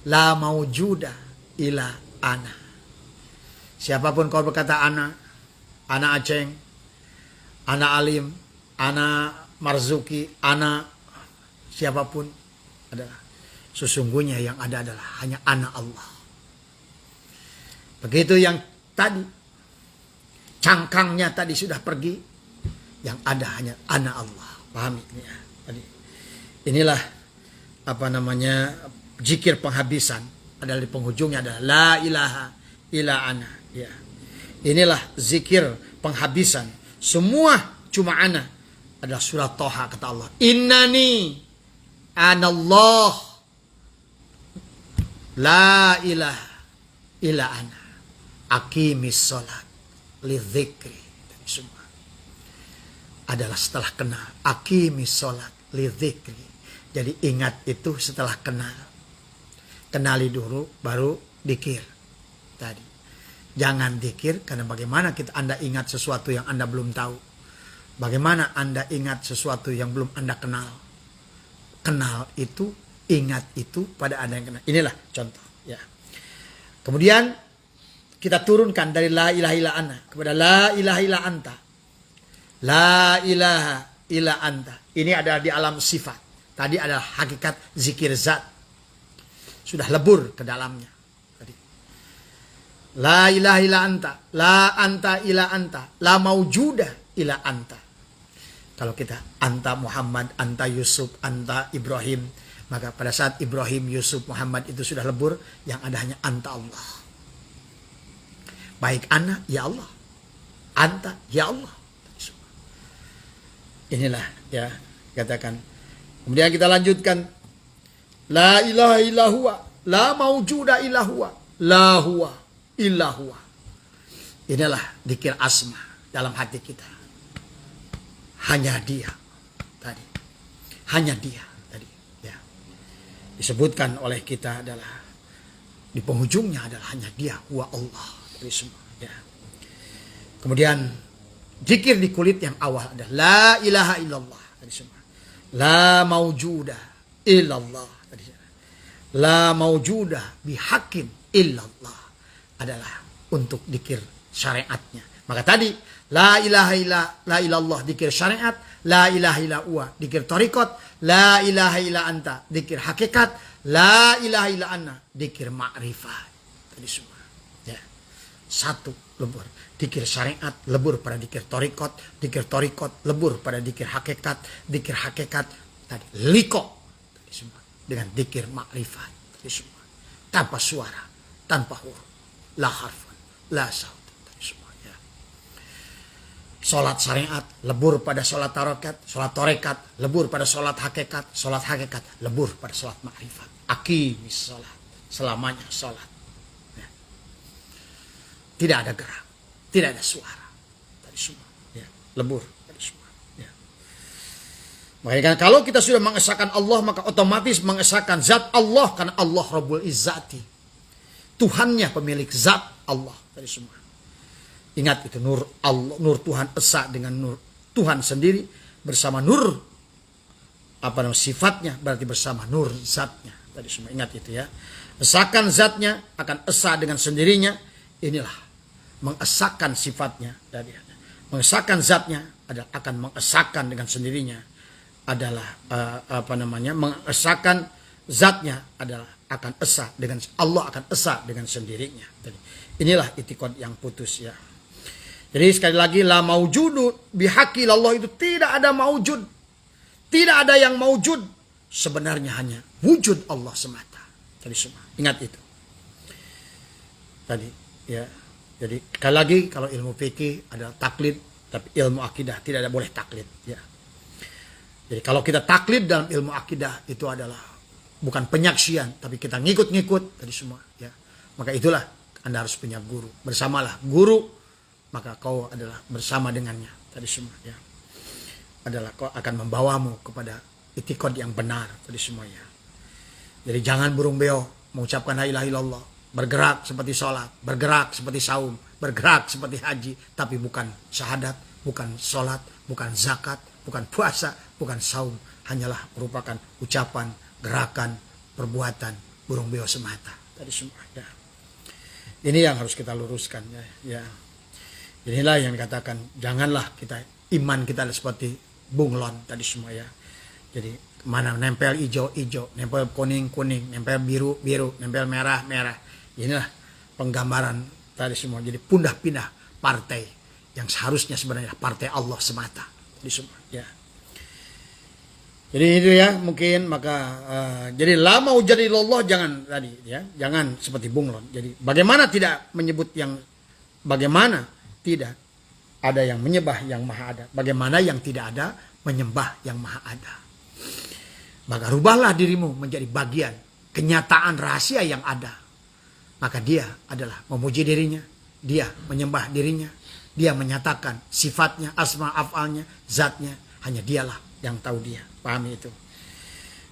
La maujuda illa ana. Siapapun kau berkata ana Aceng, ana Alim, ana Marzuki, ana siapapun, adalah sesungguhnya yang ada adalah hanya ana Allah. Begitu yang tadi cangkangnya tadi sudah pergi, yang ada hanya ana Allah. Pahami ya? Tadi inilah zikir penghabisan adalah di penghujungnya adalah la ilaha illa ana, ya. Inilah zikir penghabisan. Semua cuma ana adalah surat Toha kata Allah. Innani anallah la ilaha illa ana aqimis sholat lidzikri. Semua adalah setelah kenal. Aqimis sholat lidzikri. Jadi ingat itu setelah kenal. Kenali dulu baru dikir tadi. Jangan dikir karena bagaimana Anda ingat sesuatu yang Anda belum tahu. Bagaimana Anda ingat sesuatu yang belum Anda kenal. Kenal itu, ingat itu pada Anda yang kenal. Inilah contoh, ya. Kemudian kita turunkan dari la ilaha illa ana kepada la ilaha illa anta. La ilaha illa anta. Ini adalah di alam sifat. Tadi adalah hakikat zikir zat. Sudah lebur ke dalamnya. Tadi. La ilaha illa anta. La anta illa anta. La maujuda illa anta. Kalau kita anta Muhammad, anta Yusuf, anta Ibrahim, maka pada saat Ibrahim, Yusuf, Muhammad itu sudah lebur, yang ada hanya anta Allah. Baik ana, ya Allah. Anta, ya Allah. Inilah, ya, katakan. Kemudian kita lanjutkan. La ilaha illa huwa, la maujuda illa huwa, la huwa illa huwa. Inilah dzikir asma dalam hati kita. Hanya dia tadi. Hanya dia tadi, ya. Disebutkan oleh kita adalah Di penghujungnya adalah hanya dia, huwa Allah. Dari semua. Ya. Kemudian zikir di kulit yang awal adalah la ilaha illallah. Dari semua. La maujudah illallah. Dari semua. La maujudah bihakim illallah adalah untuk zikir syariatnya. Maka tadi la ilallah zikir syariat, la ilaha illa huwa zikir thariqat, la ilaha illa anta zikir hakikat, la ilaha illa anna zikir ma'rifat. Tadi semua. Ya. Satu lebur zikir syariat, lebur pada zikir thariqat lebur pada zikir hakikat tadi liko tadi semua dengan zikir ma'rifat tadi semua. Tanpa suara, tanpa huruf, la harfan, la saut. Sholat syariat, lebur pada sholat tarekat, lebur pada sholat hakikat, lebur pada sholat ma'rifat. Aqimis sholat, selamanya sholat. Ya. Tidak ada gerak, tidak ada suara. Tadi semua, ya. Lebur tadi semua. Ya. Makanya kalau kita sudah mengesahkan Allah, maka otomatis mengesahkan zat Allah, karena Allah Rabbul Izzati. Tuhannya pemilik zat Allah tadi semua. Ingat itu nur Allah, nur Tuhan esa dengan nur Tuhan sendiri bersama nur sifatnya berarti bersama nur zatnya. Tadi semua ingat itu ya. Esakan zatnya akan esa dengan sendirinya. Inilah mengesahkan sifatnya dari mengesahkan zatnya adalah akan mengesahkan dengan sendirinya adalah mengesahkan zatnya adalah akan esa dengan Allah akan esa dengan sendirinya. Inilah itikad yang putus ya. Jadi sekali lagi la maujudu bihaqi Allah itu tidak ada maujud. Tidak ada yang maujud. Sebenarnya hanya wujud Allah semata. Tadi semua. Ingat itu. Tadi ya. Jadi sekali lagi kalau ilmu fikih adalah taklid, tapi ilmu akidah tidak ada boleh taklid ya. Jadi kalau kita taklid dalam ilmu akidah itu adalah bukan penyaksian, tapi kita ngikut-ngikut tadi semua ya. Maka itulah Anda harus punya guru. Bersamalah guru, maka kau adalah bersama dengannya tadi semua ya. Adalah kau akan membawamu kepada itikad yang benar tadi semua ya. Jadi jangan burung beo mengucapkan la ilaha illallah, bergerak seperti sholat, bergerak seperti saum, bergerak seperti haji, tapi bukan syahadat, bukan sholat, bukan zakat, bukan puasa, bukan saum, hanyalah merupakan ucapan, gerakan, perbuatan burung beo semata tadi semua ya. Ini yang harus kita luruskan ya. Inilah yang dikatakan janganlah kita iman kita seperti bunglon tadi semua ya. Jadi mana nempel hijau, nempel kuning, nempel biru, nempel merah. Inilah penggambaran tadi semua. Jadi pindah-pindah partai yang seharusnya sebenarnya partai Allah semata tadi semua ya. Jadi itu ya mungkin maka jadi lama jadi Allah jangan tadi ya, jangan seperti bunglon. Jadi bagaimana tidak menyebut yang bagaimana tidak ada yang menyembah yang maha ada. Bagaimana yang tidak ada menyembah yang maha ada. Maka rubahlah dirimu menjadi bagian kenyataan rahasia yang ada. Maka dia adalah memuji dirinya. Dia menyembah dirinya. Dia menyatakan sifatnya, asma afalnya, zatnya. Hanya dialah yang tahu dia. Pahami itu.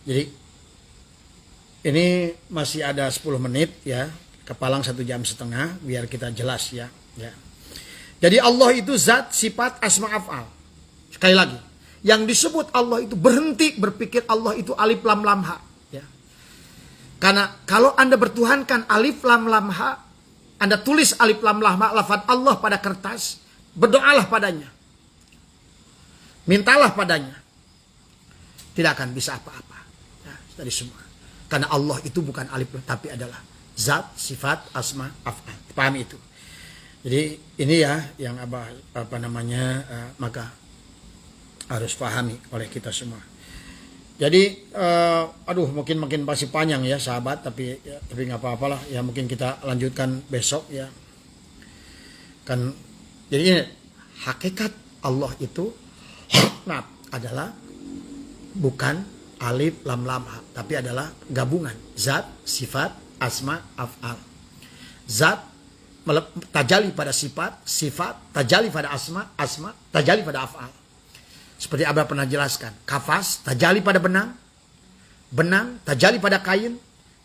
Jadi ini masih ada 10 menit ya. Kepalang 1,5 jam biar kita jelas ya. Jadi Allah itu zat, sifat, asma, af'al. Sekali lagi. Yang disebut Allah itu berhenti berpikir Allah itu alif, lam, lam, ha. Ya. Karena kalau Anda bertuhankan alif, lam, lam, ha. Anda tulis alif, lam, lam, ha. Lafaz Allah pada kertas. Berdoalah padanya. Mintalah padanya. Tidak akan bisa apa-apa. Ya, dari semua. Karena Allah itu bukan alif, tapi adalah zat, sifat, asma, af'al. Pahami itu. Jadi ini ya yang maka harus pahami oleh kita semua. Jadi mungkin makin masih panjang ya sahabat, tapi nggak apa-apalah ya, mungkin kita lanjutkan besok ya. Kan jadi ini hakikat Allah itu adalah bukan alif lam lam ha, tapi adalah gabungan zat, sifat, asma, af'al. Zat tajali pada sifat, tajali pada asma, tajali pada af'al. Seperti Abah pernah jelaskan, kafas tajali pada benang, tajali pada kain,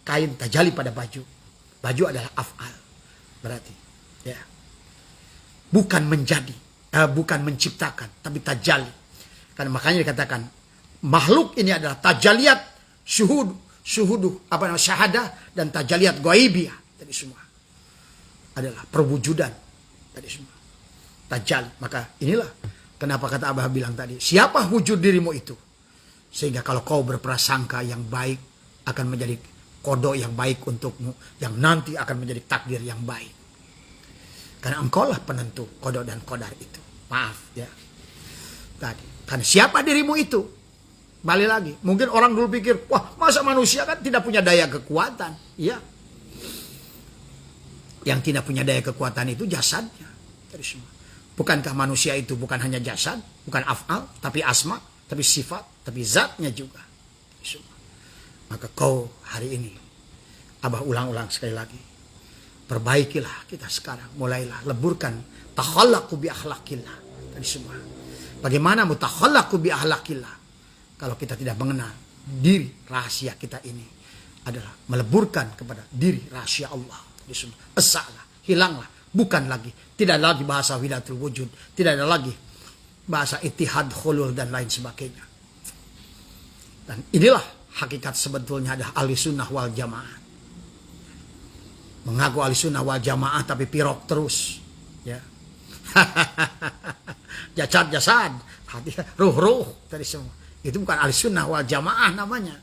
tajali pada baju. Baju adalah af'al. Berarti ya. Bukan menjadi, bukan menciptakan, tapi tajalli. Karena makanya dikatakan makhluk ini adalah tajalliat syahadah dan tajalliat ghaibiyah. Tadi semua adalah perwujudan tadi semua. Tajalli. Maka inilah kenapa kata Abah bilang tadi, siapa wujud dirimu itu? Sehingga kalau kau berprasangka yang baik akan menjadi kodok yang baik untukmu, yang nanti akan menjadi takdir yang baik. Karena engkaulah penentu kodok dan kodar itu. Maaf ya. Tadi. Karena siapa dirimu itu? Balik lagi. Mungkin orang dulu pikir, wah masa manusia kan tidak punya daya kekuatan. Iya. Yang tidak punya daya kekuatan itu jasadnya. Dari semua. Bukankah manusia itu bukan hanya jasad, bukan af'al, tapi asma, tapi sifat, tapi zatnya juga. Maka kau hari ini, Abah ulang-ulang sekali lagi, perbaikilah kita sekarang, mulailah leburkan takhallaqu bi akhlaqillah tadi semua. Bagaimana mutakhallaqu bi akhlaqillah? Kalau kita tidak mengenal diri rahasia kita ini adalah meleburkan kepada diri rahasia Allah tadi semua. Esalah, hilanglah, bukan lagi, tidak lagi bahasa widatul wujud, tidak ada lagi bahasa ittihad khulul dan lain sebagainya. Dan inilah hakikat sebetulnya ada ahli sunnah wal jamaah. Mengaku ahli sunnah wal jamaah tapi pirok terus. Ya. Jasad, hati, ruh tadi semua. Itu bukan ahli sunnah wal jamaah namanya.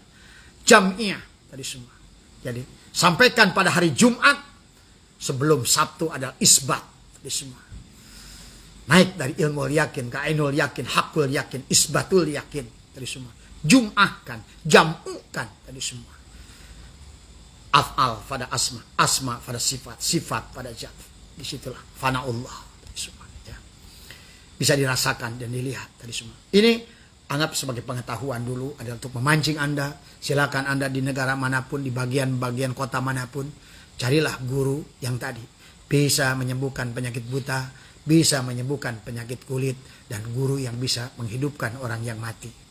Jam'iyah tadi semua. Jadi sampaikan pada hari Jumat sebelum Sabtu adalah isbat tadi semua. Naik dari ilmu yakin ke ainul yakin, hakul yakin, isbatul yakin tadi semua. Jum'ahkan, jam'ukan tadi semua. Af'al pada asma, asma pada sifat, sifat pada zat. Disitulah fana'ullah tadi semua. Ya. Bisa dirasakan dan dilihat tadi semua. Ini anggap sebagai pengetahuan dulu, adalah untuk memancing Anda. Silakan Anda di negara manapun, di bagian-bagian kota manapun, carilah guru yang tadi bisa menyembuhkan penyakit buta, bisa menyembuhkan penyakit kulit, dan guru yang bisa menghidupkan orang yang mati.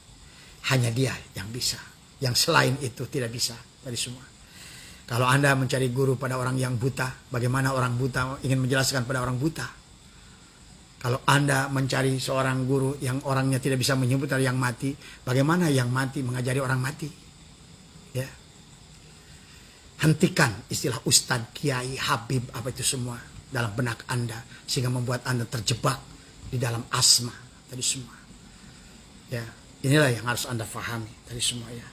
Hanya dia yang bisa. Yang selain itu tidak bisa. Tadi semua. Kalau Anda mencari guru pada orang yang buta, bagaimana orang buta ingin menjelaskan pada orang buta? Kalau Anda mencari seorang guru yang orangnya tidak bisa menyebut yang mati, bagaimana yang mati mengajari orang mati? Ya. Hentikan istilah ustadz, kiai, habib, apa itu semua dalam benak Anda, sehingga membuat Anda terjebak di dalam asma tadi semua. Ya. Inilah yang harus Anda fahami tadi semua ya.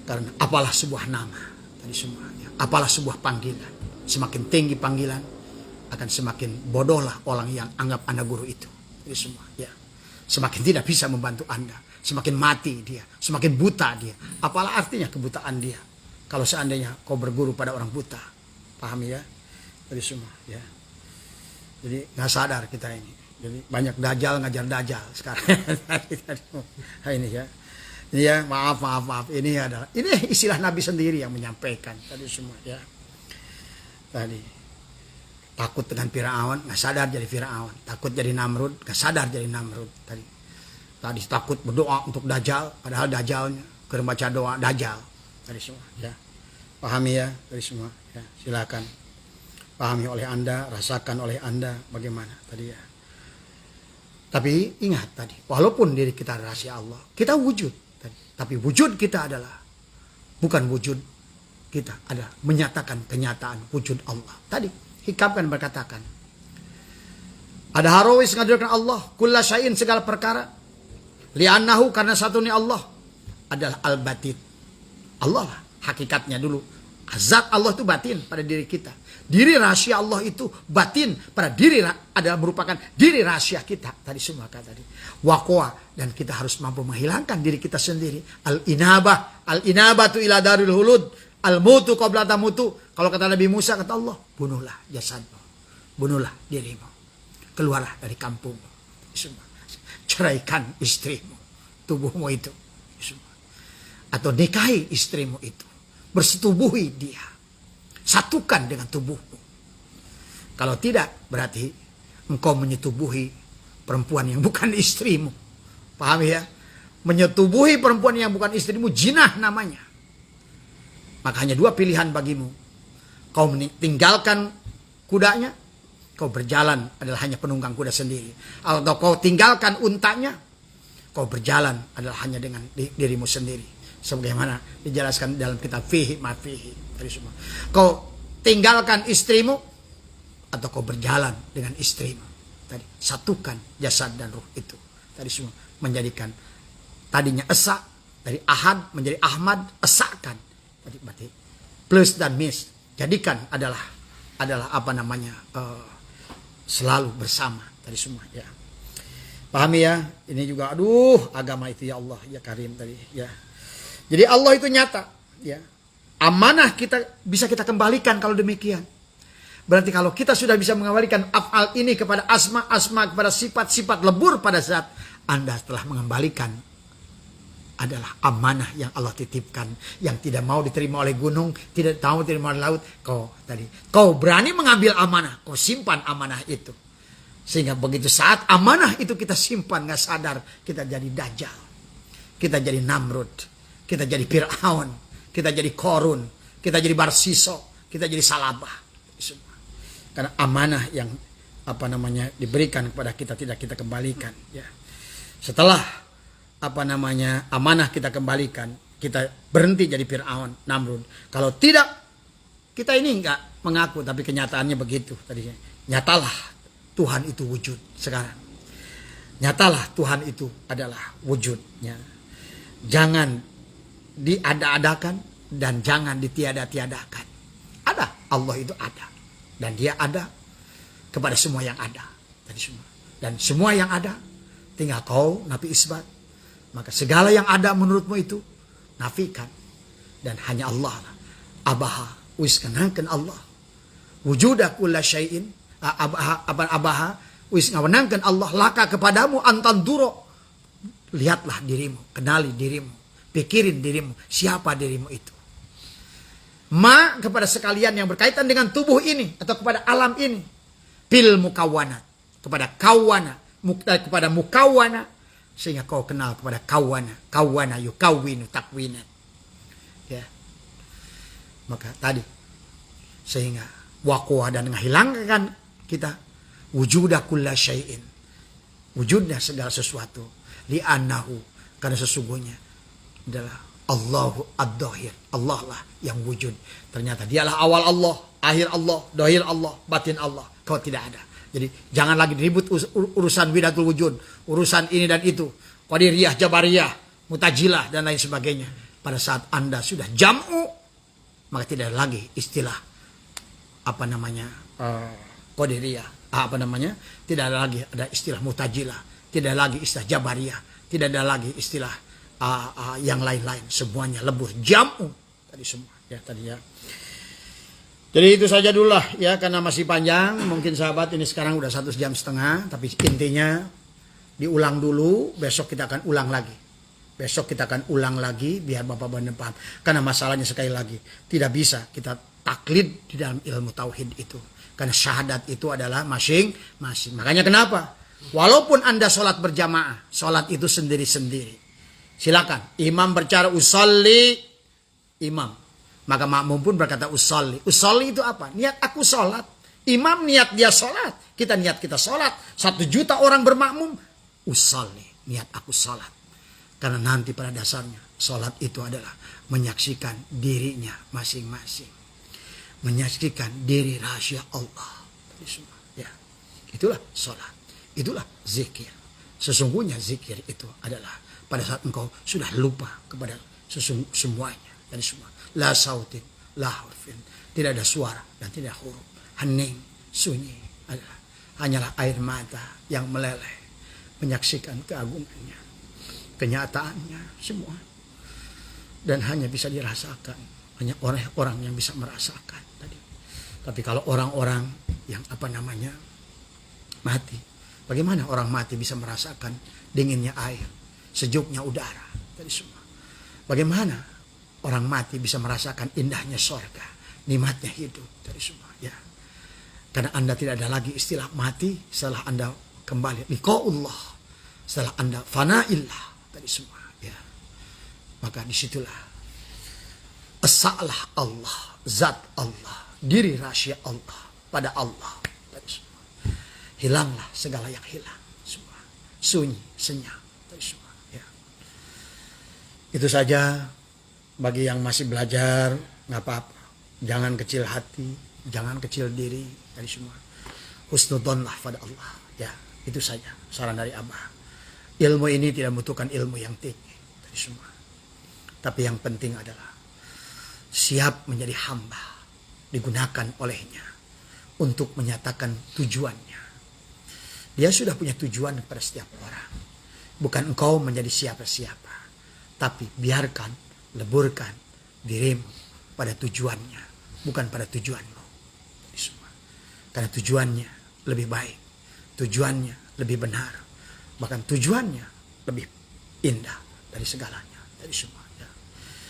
Karena apalah sebuah nama tadi semua ya. Apalah sebuah panggilan. Semakin tinggi panggilan, akan semakin bodohlah orang yang anggap Anda guru itu. Tadi semua ya. Semakin tidak bisa membantu Anda, semakin mati dia, semakin buta dia. Apalah artinya kebutaan dia kalau seandainya kau berguru pada orang buta. Pahami ya? Tadi semua ya. Jadi nggak sadar kita ini. Jadi banyak dajjal ngajar dajjal sekarang. Ini ya. Ini ya, maaf. Ini istilah Nabi sendiri yang menyampaikan tadi semua ya. Tadi takut dengan Firaun, nggak sadar jadi Firaun. Takut jadi Namrud, nggak sadar jadi Namrud tadi. Tadi takut berdoa untuk dajjal, padahal dajjalnya keur baca doa dajjal tadi semua ya. Pahami ya tadi semua ya. Silakan pahami oleh Anda, rasakan oleh Anda bagaimana tadi ya. Tapi ingat tadi, walaupun diri kita rahasia Allah, kita wujud tadi. Tapi wujud kita adalah bukan wujud kita, adalah menyatakan kenyataan wujud Allah. Tadi Hikam kan berkatakan, ada harawis ngadirkan Allah, kulla syai'in segala perkara, li'annahu karena satunya Allah adalah al-batin. Allah lah hakikatnya dulu. Zat Allah itu batin pada diri kita. Diri rahasia Allah itu batin pada diri adalah merupakan diri rahasia kita. Tadi semua kata tadi. Waqwa, dan kita harus mampu menghilangkan diri kita sendiri. Al-inabatu ila darul hulud. Al-mutu qabla tamutu. Kalau kata Nabi Musa, kata Allah, bunuhlah jasadmu. Bunuhlah dirimu. Keluarlah dari kampungmu. Semua. Ceraikan istrimu. Tubuhmu itu. Semua. Atau nikahi istrimu itu. Bersetubuhi dia. Satukan dengan tubuhmu. Kalau tidak, berarti engkau menyetubuhi perempuan yang bukan istrimu. Paham ya? Menyetubuhi perempuan yang bukan istrimu, jinah namanya. Maka hanya dua pilihan bagimu. kau tinggalkan kudanya, kau berjalan adalah hanya penunggang kuda sendiri. Atau kau tinggalkan untanya, kau berjalan adalah hanya dengan dirimu sendiri. Sebagaimana dijelaskan dalam kitab Fihi ma Fihi. Tadi semua. Kau tinggalkan istrimu, atau kau berjalan dengan istrimu. Tadi satukan jasad dan ruh itu. Tadi semua menjadikan tadinya esa dari Ahad menjadi Ahmad, esakan. Tadi berarti plus dan minus. Jadikan adalah apa namanya selalu bersama tadi semua ya. Pahami ya? Ini juga agama itu ya Allah ya Karim tadi ya. Jadi Allah itu nyata ya. Amanah bisa kita kembalikan kalau demikian. Berarti kalau kita sudah bisa mengembalikan af'al ini kepada asma kepada sifat-sifat lebur pada saat Anda telah mengembalikan adalah amanah yang Allah titipkan, yang tidak mau diterima oleh gunung, tidak mau diterima oleh laut. Kau berani mengambil amanah, kau simpan amanah itu. Sehingga begitu saat amanah itu kita simpan, nggak sadar, kita jadi Dajjal, kita jadi Namrud, kita jadi Fir'aun, kita jadi Korun, kita jadi Barsiso, kita jadi Salabah. Karena amanah yang diberikan kepada kita tidak kita kembalikan ya. Setelah amanah kita kembalikan, kita berhenti jadi Fir'aun, Namrud. Kalau tidak, kita ini enggak mengaku, tapi kenyataannya begitu tadinya. Nyatalah Tuhan itu wujud sekarang. Nyatalah Tuhan itu adalah wujudnya. Jangan diada-adakan dan jangan ditiada-tiadakan. Ada, Allah itu ada. Dan dia ada kepada semua yang ada. Tadi semua. Dan semua yang ada, tinggal kau nafi isbat. Maka segala yang ada menurutmu itu nafikan. Dan hanya Allah lah. Abaha, wiskanangkan Allah. Wujuda kulla syai'in. Abaha, wiskanangkan Allah. Laka kepadamu antanduro. Lihatlah dirimu, kenali dirimu. Pikirin dirimu, siapa dirimu itu. Ma kepada sekalian yang berkaitan dengan tubuh ini atau kepada alam ini. Bil mukawana, kepada kawana, kepada mukawana, sehingga kau kenal kepada kawana yukawinu takwina. Ya. Maka tadi sehingga waqwa dan menghilangkan kita wujuda kulla syai'in. Wujudnya segala sesuatu li'annahu, karena sesungguhnya adalah Allahu ad-Dhahir. Allah lah yang wujud. Ternyata dialah awal Allah, akhir Allah, dohir Allah, batin Allah. Kau tidak ada. Jadi jangan lagi ribut urusan widatul wujud, urusan ini dan itu, qadiriyah, jabariyah, mutajilah dan lain sebagainya. Pada saat Anda sudah jam'u, maka tidak ada lagi istilah qadiriyah, tidak ada lagi ada istilah mutajilah, tidak ada lagi istilah jabariyah, tidak ada lagi istilah yang lain-lain, semuanya lebur jam'u tadi semua ya tadi ya. Jadi itu saja dulu lah ya, karena masih panjang. Mungkin sahabat ini sekarang udah 1,5 jam, tapi intinya diulang dulu. Besok kita akan ulang lagi. Biar Bapak benar paham. Karena masalahnya sekali lagi, tidak bisa kita taklid di dalam ilmu tauhid itu. Karena syahadat itu adalah masing-masing. Makanya kenapa? Walaupun Anda sholat berjamaah, sholat itu sendiri-sendiri. Silakan. Imam bercara usolli, imam. Maka makmum pun berkata usolli. Usolli itu apa? Niat aku sholat. Imam niat dia sholat. Kita niat kita sholat. 1 juta orang bermakmum. Usolli. Niat aku sholat. Karena nanti pada dasarnya sholat itu adalah menyaksikan dirinya masing-masing. Menyaksikan diri rahasia Allah. Ya. Itulah sholat. Itulah zikir. Sesungguhnya zikir itu adalah pada saat engkau sudah lupa kepada semuanya. Dan semua. La sautin, la hurfin. Tidak ada suara dan tidak huruf. Hening, sunyi. Hanyalah air mata yang meleleh. Menyaksikan keagungannya. Kenyataannya, semua. Dan hanya bisa dirasakan. Hanya orang-orang yang bisa merasakan. Tadi. Tapi kalau orang-orang yang mati. Bagaimana orang mati bisa merasakan dinginnya air, sejuknya udara, tadi semua. Bagaimana orang mati bisa merasakan indahnya sorga, nikmatnya hidup, tadi semua. Ya, karena Anda tidak ada lagi istilah mati setelah Anda kembali liqa'ullah, setelah Anda fana'illah, tadi semua. Ya, maka disitulah esalah Allah, zat Allah, diri rahasia Allah pada Allah. Hilanglah segala yang hilang, semua sunyi, senyap, semua. Ya. Itu saja bagi yang masih belajar, nggak apa-apa. Jangan kecil hati, jangan kecil diri, dari semua. Husnudonlah pada Allah. Ya, itu saja saran dari Abah. Ilmu ini tidak membutuhkan ilmu yang tinggi, dari semua. Tapi yang penting adalah siap menjadi hamba, digunakan olehnya untuk menyatakan tujuannya. Dia sudah punya tujuan kepada setiap orang. Bukan engkau menjadi siapa-siapa, tapi biarkan, leburkan dirimu pada tujuannya, bukan pada tujuanmu. Karena tujuannya lebih baik, tujuannya lebih benar, bahkan tujuannya lebih indah dari segalanya, dari semuanya.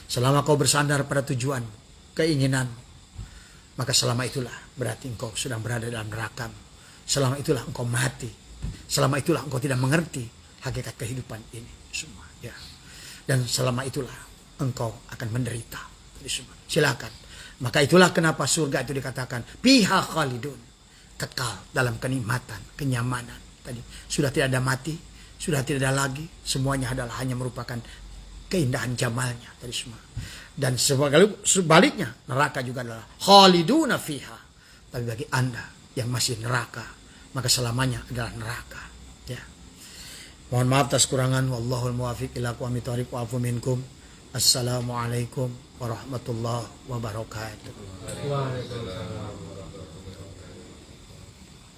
Selama kau bersandar pada tujuanmu, keinginanmu, maka selama itulah berarti engkau sedang berada dalam neraka. Selama itulah engkau mati. Selama itulah engkau tidak mengerti hakikat kehidupan ini semua. Ya. Dan selama itulah engkau akan menderita. Silakan. Maka itulah kenapa surga itu dikatakan fiha khalidun, kekal dalam kenikmatan, kenyamanan. Tadi sudah tidak ada mati, sudah tidak ada lagi. Semuanya adalah hanya merupakan keindahan jamalnya tadi semua. Dan sebaliknya neraka juga adalah khaliduna fiha. Tapi bagi Anda yang masih neraka, maka selamanya adalah neraka. Ya. Mohon maaf atas kurangan. Wallahul muwaffiq ila aqwamit thoriq wa afu minkum. Assalamualaikum warahmatullahi wabarakatuh. Waalaikumsalam.